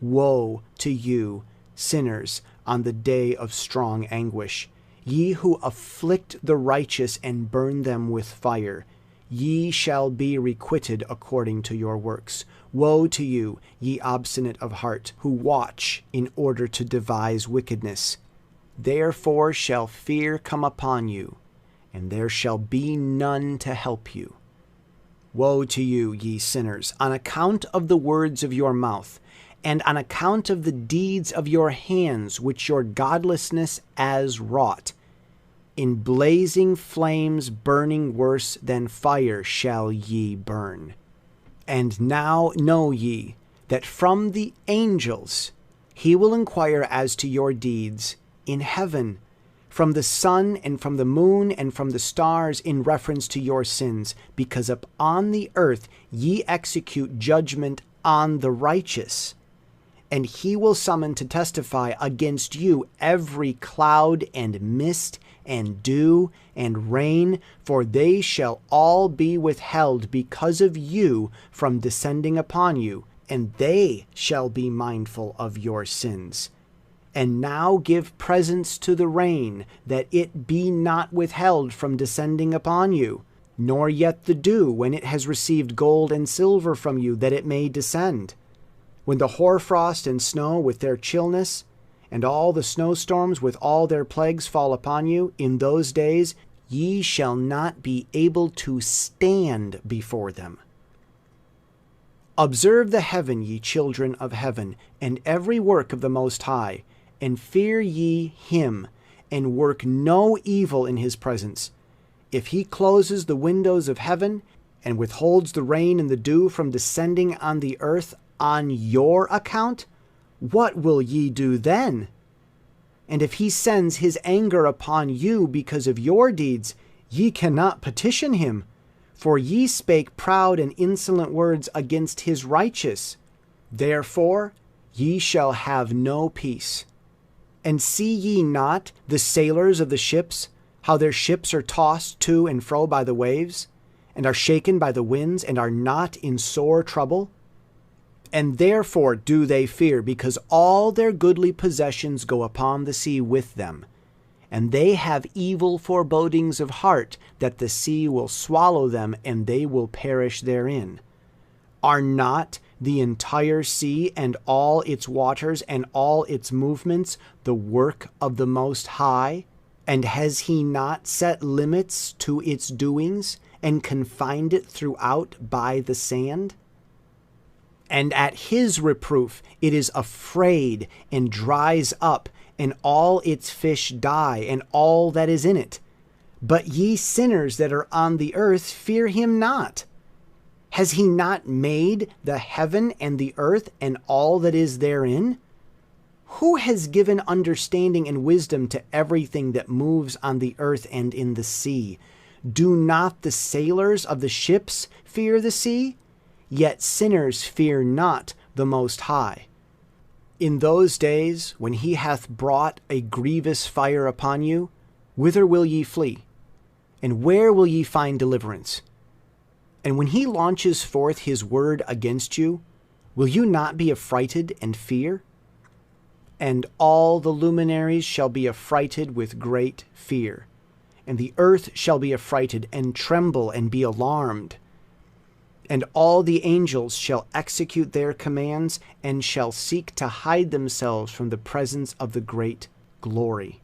Woe to you, sinners, on the day of strong anguish, ye who afflict the righteous and burn them with fire. Ye shall be requited according to your works. Woe to you, ye obstinate of heart, who watch in order to devise wickedness. Therefore shall fear come upon you, and there shall be none to help you. Woe to you, ye sinners, on account of the words of your mouth, and on account of the deeds of your hands, which your godlessness has wrought. In blazing flames burning worse than fire shall ye burn. And now know ye that from the angels he will inquire as to your deeds in heaven, from the sun and from the moon and from the stars in reference to your sins, because upon the earth ye execute judgment on the righteous. And he will summon to testify against you every cloud and mist and dew and rain, for they shall all be withheld because of you from descending upon you, and they shall be mindful of your sins. And now give presents to the rain, that it be not withheld from descending upon you, nor yet the dew when it has received gold and silver from you, that it may descend. When the hoarfrost and snow with their chillness, and all the snowstorms with all their plagues fall upon you, in those days ye shall not be able to stand before them. Observe the heaven, ye children of heaven, and every work of the Most High, and fear ye him, and work no evil in his presence. If he closes the windows of heaven, and withholds the rain and the dew from descending on the earth on your account, what will ye do then? And if he sends his anger upon you because of your deeds, ye cannot petition him, for ye spake proud and insolent words against his righteous. Therefore ye shall have no peace. And see ye not the sailors of the ships, how their ships are tossed to and fro by the waves, and are shaken by the winds, and are not in sore trouble? And therefore do they fear, because all their goodly possessions go upon the sea with them. And they have evil forebodings of heart, that the sea will swallow them, and they will perish therein. Are not the entire sea and all its waters and all its movements the work of the Most High? And has he not set limits to its doings, and confined it throughout by the sand? And at his reproof it is afraid and dries up, and all its fish die, and all that is in it. But ye sinners that are on the earth, fear him not. Has he not made the heaven and the earth and all that is therein? Who has given understanding and wisdom to everything that moves on the earth and in the sea? Do not the sailors of the ships fear the sea? Yet sinners fear not the Most High. In those days, when he hath brought a grievous fire upon you, whither will ye flee? And where will ye find deliverance? And when he launches forth his word against you, will you not be affrighted and fear? And all the luminaries shall be affrighted with great fear, and the earth shall be affrighted and tremble and be alarmed. And all the angels shall execute their commands, and shall seek to hide themselves from the presence of the great glory.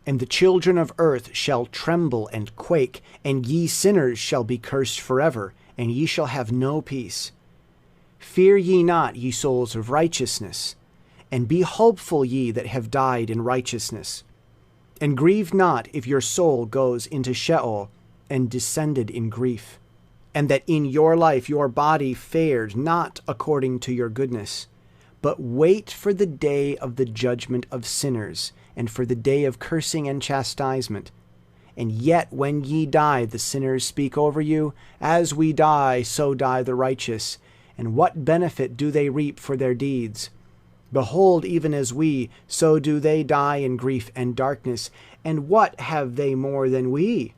And the children of earth shall tremble and quake, and ye sinners shall be cursed forever, and ye shall have no peace. Fear ye not, ye souls of righteousness, and be hopeful, ye that have died in righteousness. And grieve not if your soul goes into Sheol, and descended in grief, and that in your life your body fared not according to your goodness. But wait for the day of the judgment of sinners, and for the day of cursing and chastisement. And yet when ye die, the sinners speak over you, as we die, so die the righteous. And what benefit do they reap for their deeds? Behold, even as we, so do they die in grief and darkness. And what have they more than we?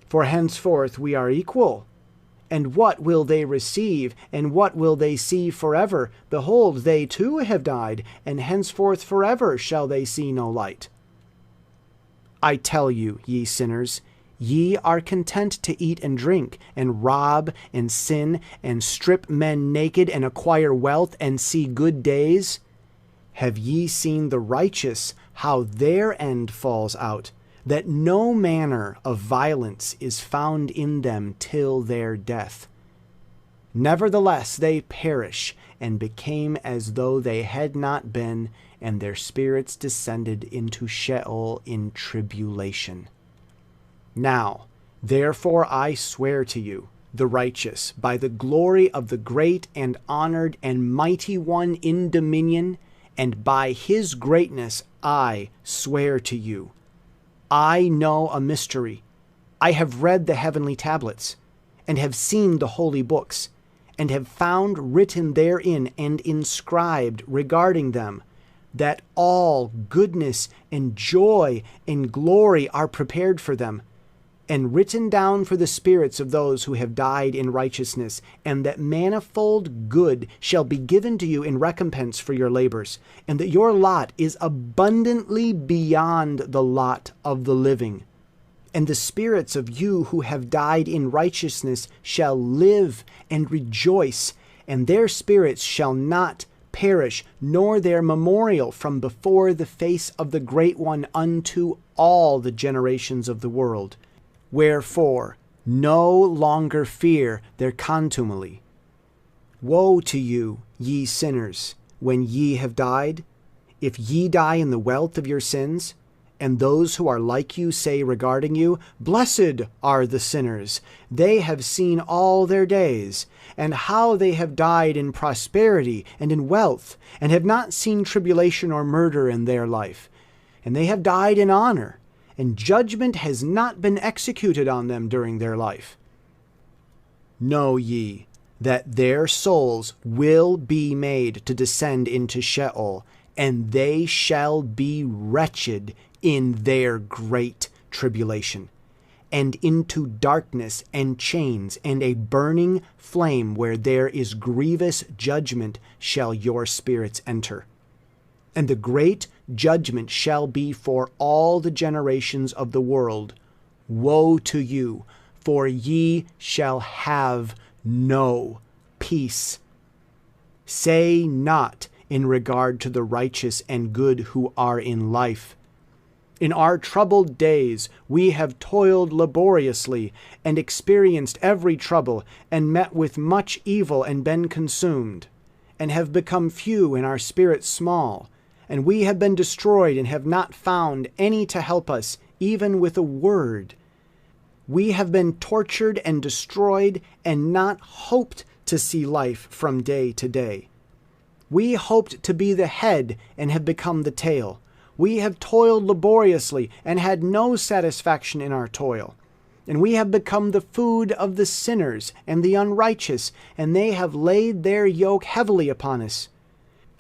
For henceforth we are equal. And what will they receive, and what will they see forever? Behold, they too have died, and henceforth forever shall they see no light. I tell you, ye sinners, ye are content to eat and drink, and rob, and sin, and strip men naked, and acquire wealth, and see good days. Have ye seen the righteous, how their end falls out, that no manner of violence is found in them till their death? Nevertheless they perish, and became as though they had not been, and their spirits descended into Sheol in tribulation. Now, therefore I swear to you, the righteous, by the glory of the great and honored and mighty one in dominion, and by his greatness I swear to you. I know a mystery. I have read the heavenly tablets, and have seen the holy books, and have found written therein and inscribed regarding them, that all goodness and joy and glory are prepared for them, and written down for the spirits of those who have died in righteousness, and that manifold good shall be given to you in recompense for your labors, and that your lot is abundantly beyond the lot of the living. And the spirits of you who have died in righteousness shall live and rejoice, and their spirits shall not perish, nor their memorial from before the face of the Great One unto all the generations of the world. Wherefore, no longer fear their contumely. Woe to you, ye sinners, when ye have died, if ye die in the wealth of your sins, and those who are like you say regarding you, Blessed are the sinners, they have seen all their days, and how they have died in prosperity and in wealth, and have not seen tribulation or murder in their life. And they have died in honor, and judgment has not been executed on them during their life. Know ye that their souls will be made to descend into Sheol, and they shall be wretched in their great tribulation, and into darkness and chains and a burning flame where there is grievous judgment shall your spirits enter. And the great judgment shall be for all the generations of the world. Woe to you, for ye shall have no peace. Say not in regard to the righteous and good who are in life, In our troubled days we have toiled laboriously, and experienced every trouble, and met with much evil, and been consumed, and have become few, and our spirits small. And we have been destroyed, and have not found any to help us, even with a word. We have been tortured and destroyed, and not hoped to see life from day to day. We hoped to be the head, and have become the tail. We have toiled laboriously, and had no satisfaction in our toil. And we have become the food of the sinners and the unrighteous, and they have laid their yoke heavily upon us.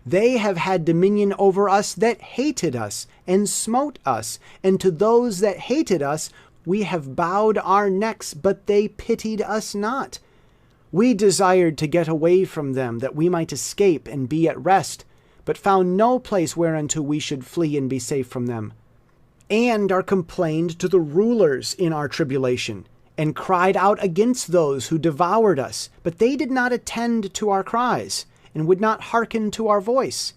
They have had dominion over us that hated us, and smote us, and to those that hated us we have bowed our necks, but they pitied us not. We desired to get away from them, that we might escape and be at rest, but found no place whereunto we should flee and be safe from them. And are complained to the rulers in our tribulation, and cried out against those who devoured us, but they did not attend to our cries, and would not hearken to our voice.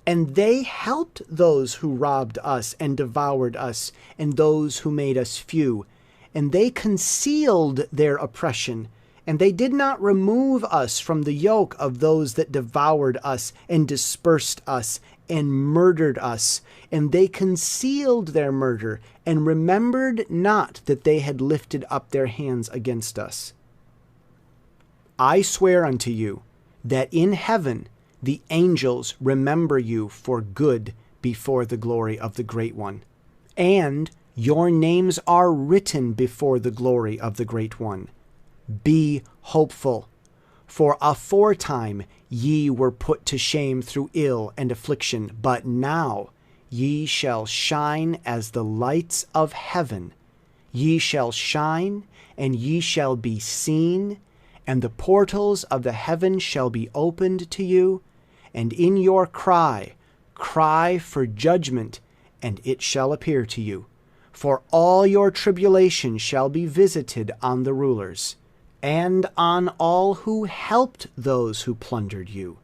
And they helped those who robbed us and devoured us, and those who made us few. And they concealed their oppression, and they did not remove us from the yoke of those that devoured us, and dispersed us, and murdered us. And they concealed their murder, and remembered not that they had lifted up their hands against us. I swear unto you, that in heaven the angels remember you for good before the glory of the Great One. And your names are written before the glory of the Great One. Be hopeful, for aforetime ye were put to shame through ill and affliction, but now ye shall shine as the lights of heaven. Ye shall shine, and ye shall be seen, and the portals of the heaven shall be opened to you, and in your cry for judgment, and it shall appear to you. For all your tribulation shall be visited on the rulers, and on all who helped those who plundered you.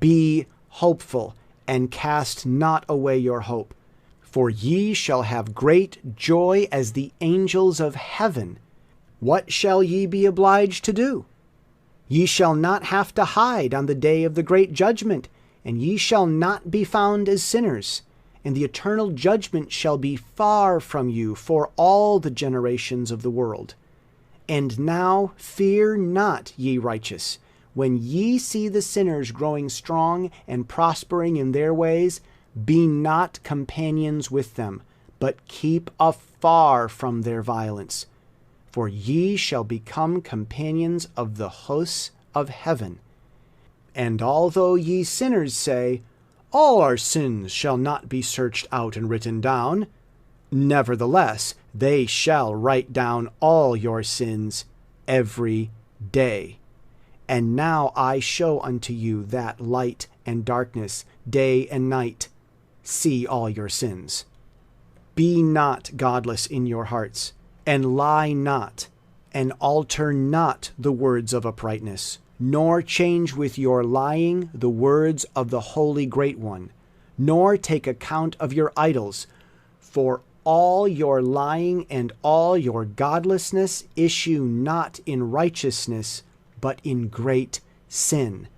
Be hopeful, and cast not away your hope, for ye shall have great joy as the angels of heaven. What shall ye be obliged to do? Ye shall not have to hide on the day of the great judgment, and ye shall not be found as sinners, and the eternal judgment shall be far from you for all the generations of the world. And now fear not, ye righteous, when ye see the sinners growing strong and prospering in their ways, be not companions with them, but keep afar from their violence. For ye shall become companions of the hosts of heaven. And although ye sinners say, all our sins shall not be searched out and written down, nevertheless they shall write down all your sins every day. And now I show unto you that light and darkness, day and night. See all your sins. Be not godless in your hearts, and lie not, and alter not the words of uprightness, nor change with your lying the words of the Holy Great One, nor take account of your idols, for all your lying and all your godlessness issue not in righteousness, but in great sin.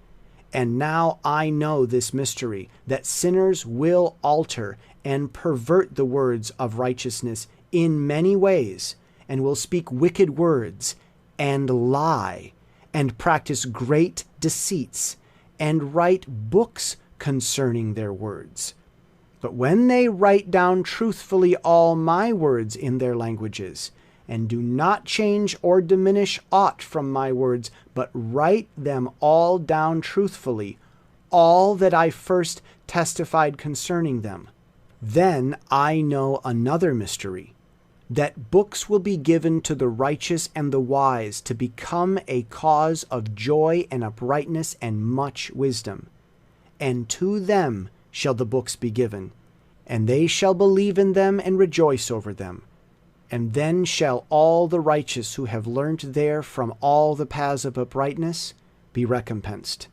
And now I know this mystery, that sinners will alter and pervert the words of righteousness in many ways, and will speak wicked words, and lie, and practice great deceits, and write books concerning their words. But when they write down truthfully all my words in their languages, and do not change or diminish aught from my words, but write them all down truthfully, all that I first testified concerning them, then I know another mystery, that books will be given to the righteous and the wise to become a cause of joy and uprightness and much wisdom. And to them shall the books be given, and they shall believe in them and rejoice over them. And then shall all the righteous who have learnt there from all the paths of uprightness be recompensed.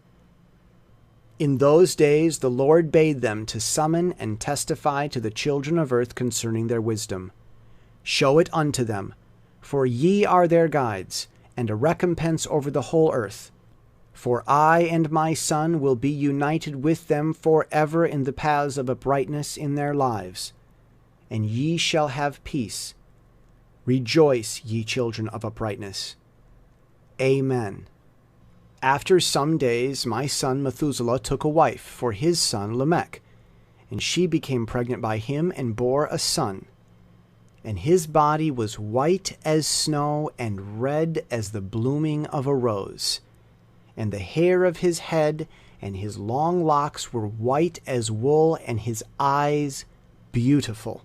In those days the Lord bade them to summon and testify to the children of earth concerning their wisdom. Show it unto them, for ye are their guides, and a recompense over the whole earth. For I and my Son will be united with them forever in the paths of uprightness in their lives. And ye shall have peace. Rejoice, ye children of uprightness. Amen. After some days my son Methuselah took a wife for his son Lamech, and she became pregnant by him and bore a son. And his body was white as snow and red as the blooming of a rose. And the hair of his head and his long locks were white as wool, and his eyes beautiful.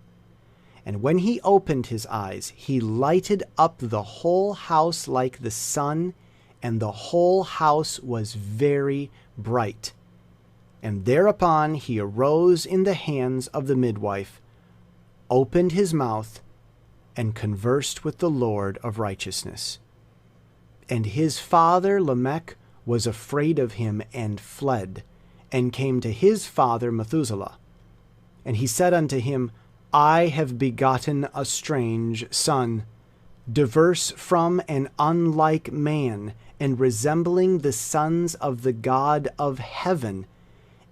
And when he opened his eyes, he lighted up the whole house like the sun, and the whole house was very bright. And thereupon he arose in the hands of the midwife, opened his mouth, and conversed with the Lord of righteousness. And his father Lamech was afraid of him and fled, and came to his father Methuselah. And he said unto him, I have begotten a strange son, diverse from and unlike man, and resembling the sons of the God of heaven.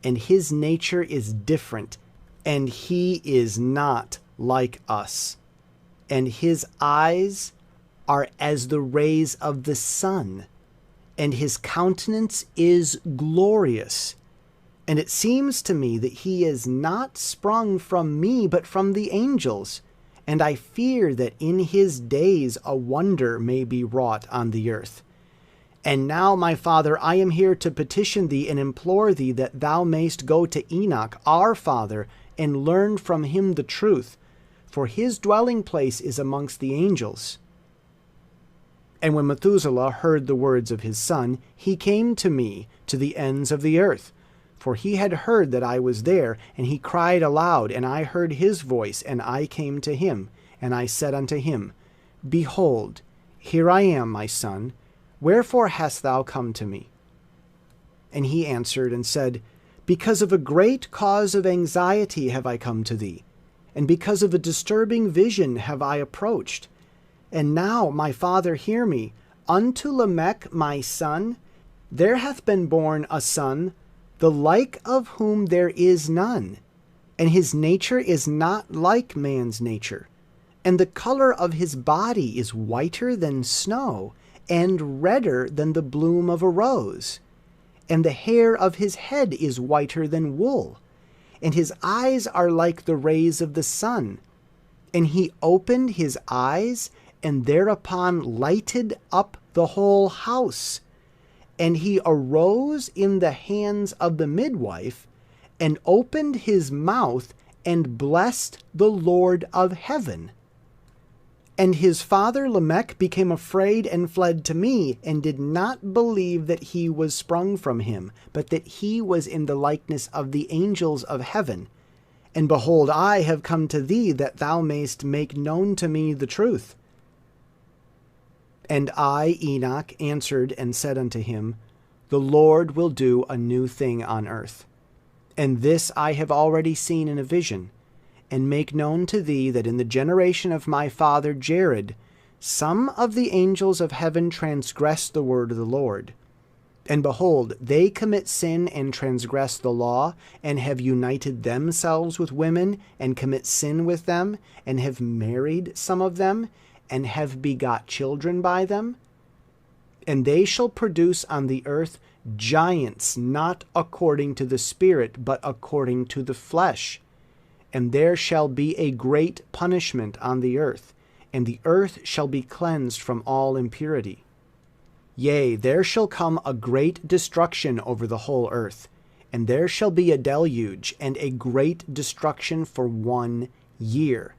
And his nature is different, and he is not like us. And his eyes are as the rays of the sun, and his countenance is glorious. And it seems to me that he is not sprung from me, but from the angels. And I fear that in his days a wonder may be wrought on the earth. And now, my father, I am here to petition thee and implore thee that thou mayst go to Enoch, our father, and learn from him the truth, for his dwelling place is amongst the angels. And when Methuselah heard the words of his son, he came to me to the ends of the earth. For he had heard that I was there, and he cried aloud, and I heard his voice, and I came to him. And I said unto him, Behold, here I am, my son. Wherefore hast thou come to me? And he answered and said, Because of a great cause of anxiety have I come to thee, and because of a disturbing vision have I approached. And now, my father, hear me. Unto Lamech my son there hath been born a son, the like of whom there is none, and his nature is not like man's nature. And the color of his body is whiter than snow, and redder than the bloom of a rose. And the hair of his head is whiter than wool, and his eyes are like the rays of the sun. And he opened his eyes, and thereupon lighted up the whole house. And he arose in the hands of the midwife, and opened his mouth, and blessed the Lord of heaven. And his father Lamech became afraid and fled to me, and did not believe that he was sprung from him, but that he was in the likeness of the angels of heaven. And behold, I have come to thee, that thou mayst make known to me the truth. And I, Enoch, answered and said unto him, The Lord will do a new thing on earth. And this I have already seen in a vision, and make known to thee that in the generation of my father Jared, some of the angels of heaven transgress the word of the Lord. And behold, they commit sin and transgress the law, and have united themselves with women, and commit sin with them, and have married some of them, and have begot children by them. And they shall produce on the earth giants, not according to the Spirit, but according to the flesh. And there shall be a great punishment on the earth, and the earth shall be cleansed from all impurity. Yea, there shall come a great destruction over the whole earth, and there shall be a deluge, and a great destruction for 1 year.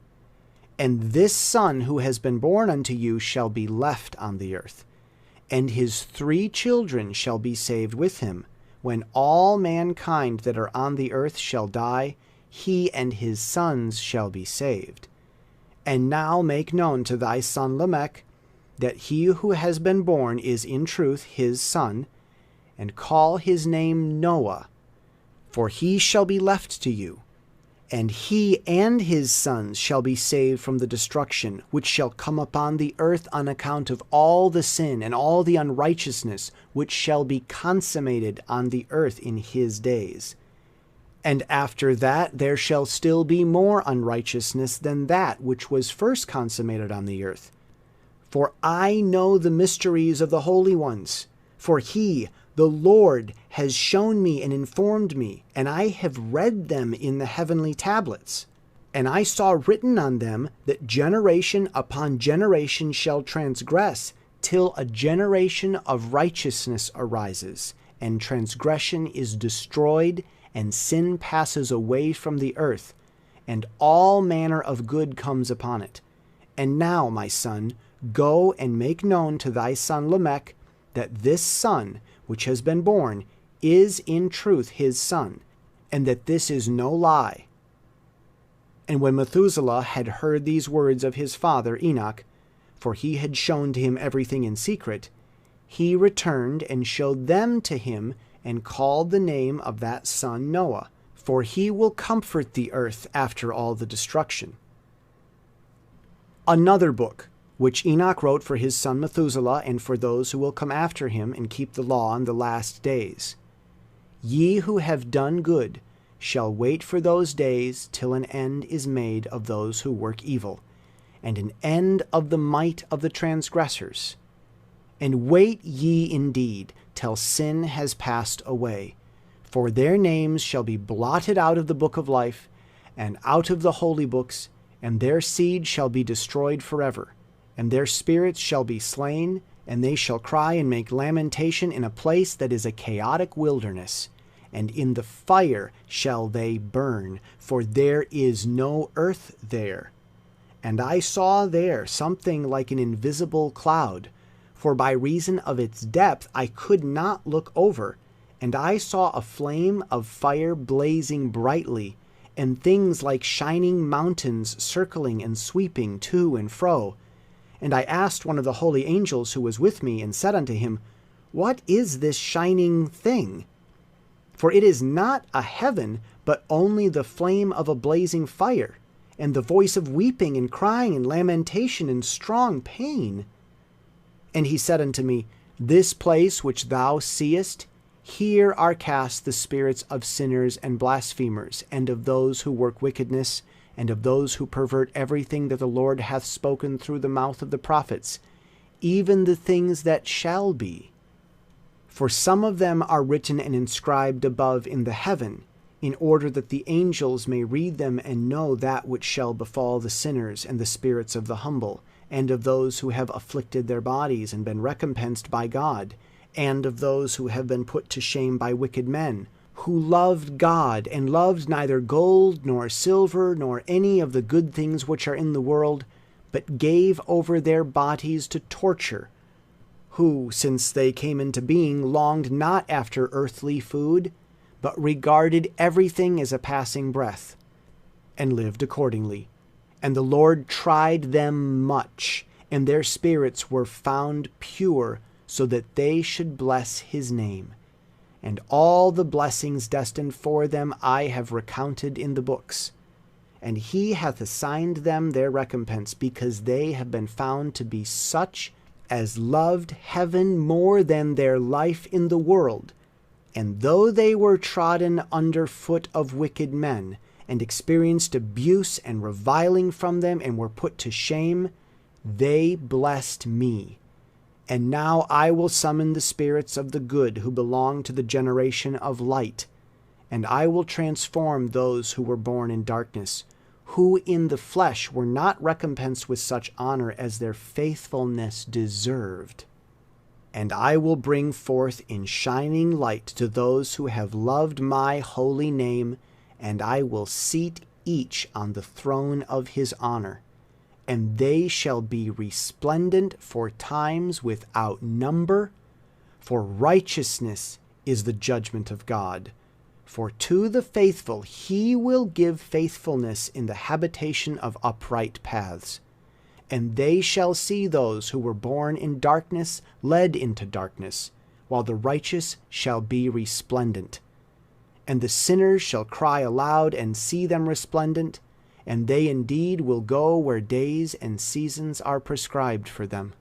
And this son who has been born unto you shall be left on the earth, and his 3 children shall be saved with him. When all mankind that are on the earth shall die, he and his sons shall be saved. And now make known to thy son Lamech, that he who has been born is in truth his son, and call his name Noah, for he shall be left to you. And he and his sons shall be saved from the destruction which shall come upon the earth on account of all the sin and all the unrighteousness which shall be consummated on the earth in his days. And after that there shall still be more unrighteousness than that which was first consummated on the earth. For I know the mysteries of the holy ones, for he, the Lord, has shown me and informed me, and I have read them in the heavenly tablets. And I saw written on them that generation upon generation shall transgress, till a generation of righteousness arises, and transgression is destroyed, and sin passes away from the earth, and all manner of good comes upon it. And now, my son, go and make known to thy son Lamech that this son which has been born is in truth his son, and that this is no lie. And when Methuselah had heard these words of his father Enoch, for he had shown to him everything in secret, he returned and showed them to him, and called the name of that son Noah, for he will comfort the earth after all the destruction. Another book, which Enoch wrote for his son Methuselah, and for those who will come after him and keep the law in the last days. Ye who have done good shall wait for those days till an end is made of those who work evil, and an end of the might of the transgressors. And wait ye indeed till sin has passed away, for their names shall be blotted out of the book of life, and out of the holy books, and their seed shall be destroyed forever. And their spirits shall be slain, and they shall cry and make lamentation in a place that is a chaotic wilderness. And in the fire shall they burn, for there is no earth there. And I saw there something like an invisible cloud, for by reason of its depth I could not look over. And I saw a flame of fire blazing brightly, and things like shining mountains circling and sweeping to and fro. And I asked one of the holy angels who was with me, and said unto him, What is this shining thing? For it is not a heaven, but only the flame of a blazing fire, and the voice of weeping and crying and lamentation and strong pain. And he said unto me, This place which thou seest, here are cast the spirits of sinners and blasphemers, and of those who work wickedness, and of those who pervert everything that the Lord hath spoken through the mouth of the prophets, even the things that shall be. For some of them are written and inscribed above in the heaven, in order that the angels may read them and know that which shall befall the sinners and the spirits of the humble, and of those who have afflicted their bodies and been recompensed by God, and of those who have been put to shame by wicked men, who loved God and loved neither gold nor silver nor any of the good things which are in the world, but gave over their bodies to torture, who, since they came into being, longed not after earthly food, but regarded everything as a passing breath, and lived accordingly. And the Lord tried them much, and their spirits were found pure, so that they should bless his name. And all the blessings destined for them I have recounted in the books. And he hath assigned them their recompense, because they have been found to be such as loved heaven more than their life in the world. And though they were trodden under foot of wicked men, and experienced abuse and reviling from them, and were put to shame, they blessed me. And now I will summon the spirits of the good who belong to the generation of light, and I will transform those who were born in darkness, who in the flesh were not recompensed with such honor as their faithfulness deserved. And I will bring forth in shining light to those who have loved my holy name, and I will seat each on the throne of his honor. And they shall be resplendent for times without number, for righteousness is the judgment of God. For to the faithful he will give faithfulness in the habitation of upright paths. And they shall see those who were born in darkness led into darkness, while the righteous shall be resplendent. And the sinners shall cry aloud and see them resplendent, and they indeed will go where days and seasons are prescribed for them.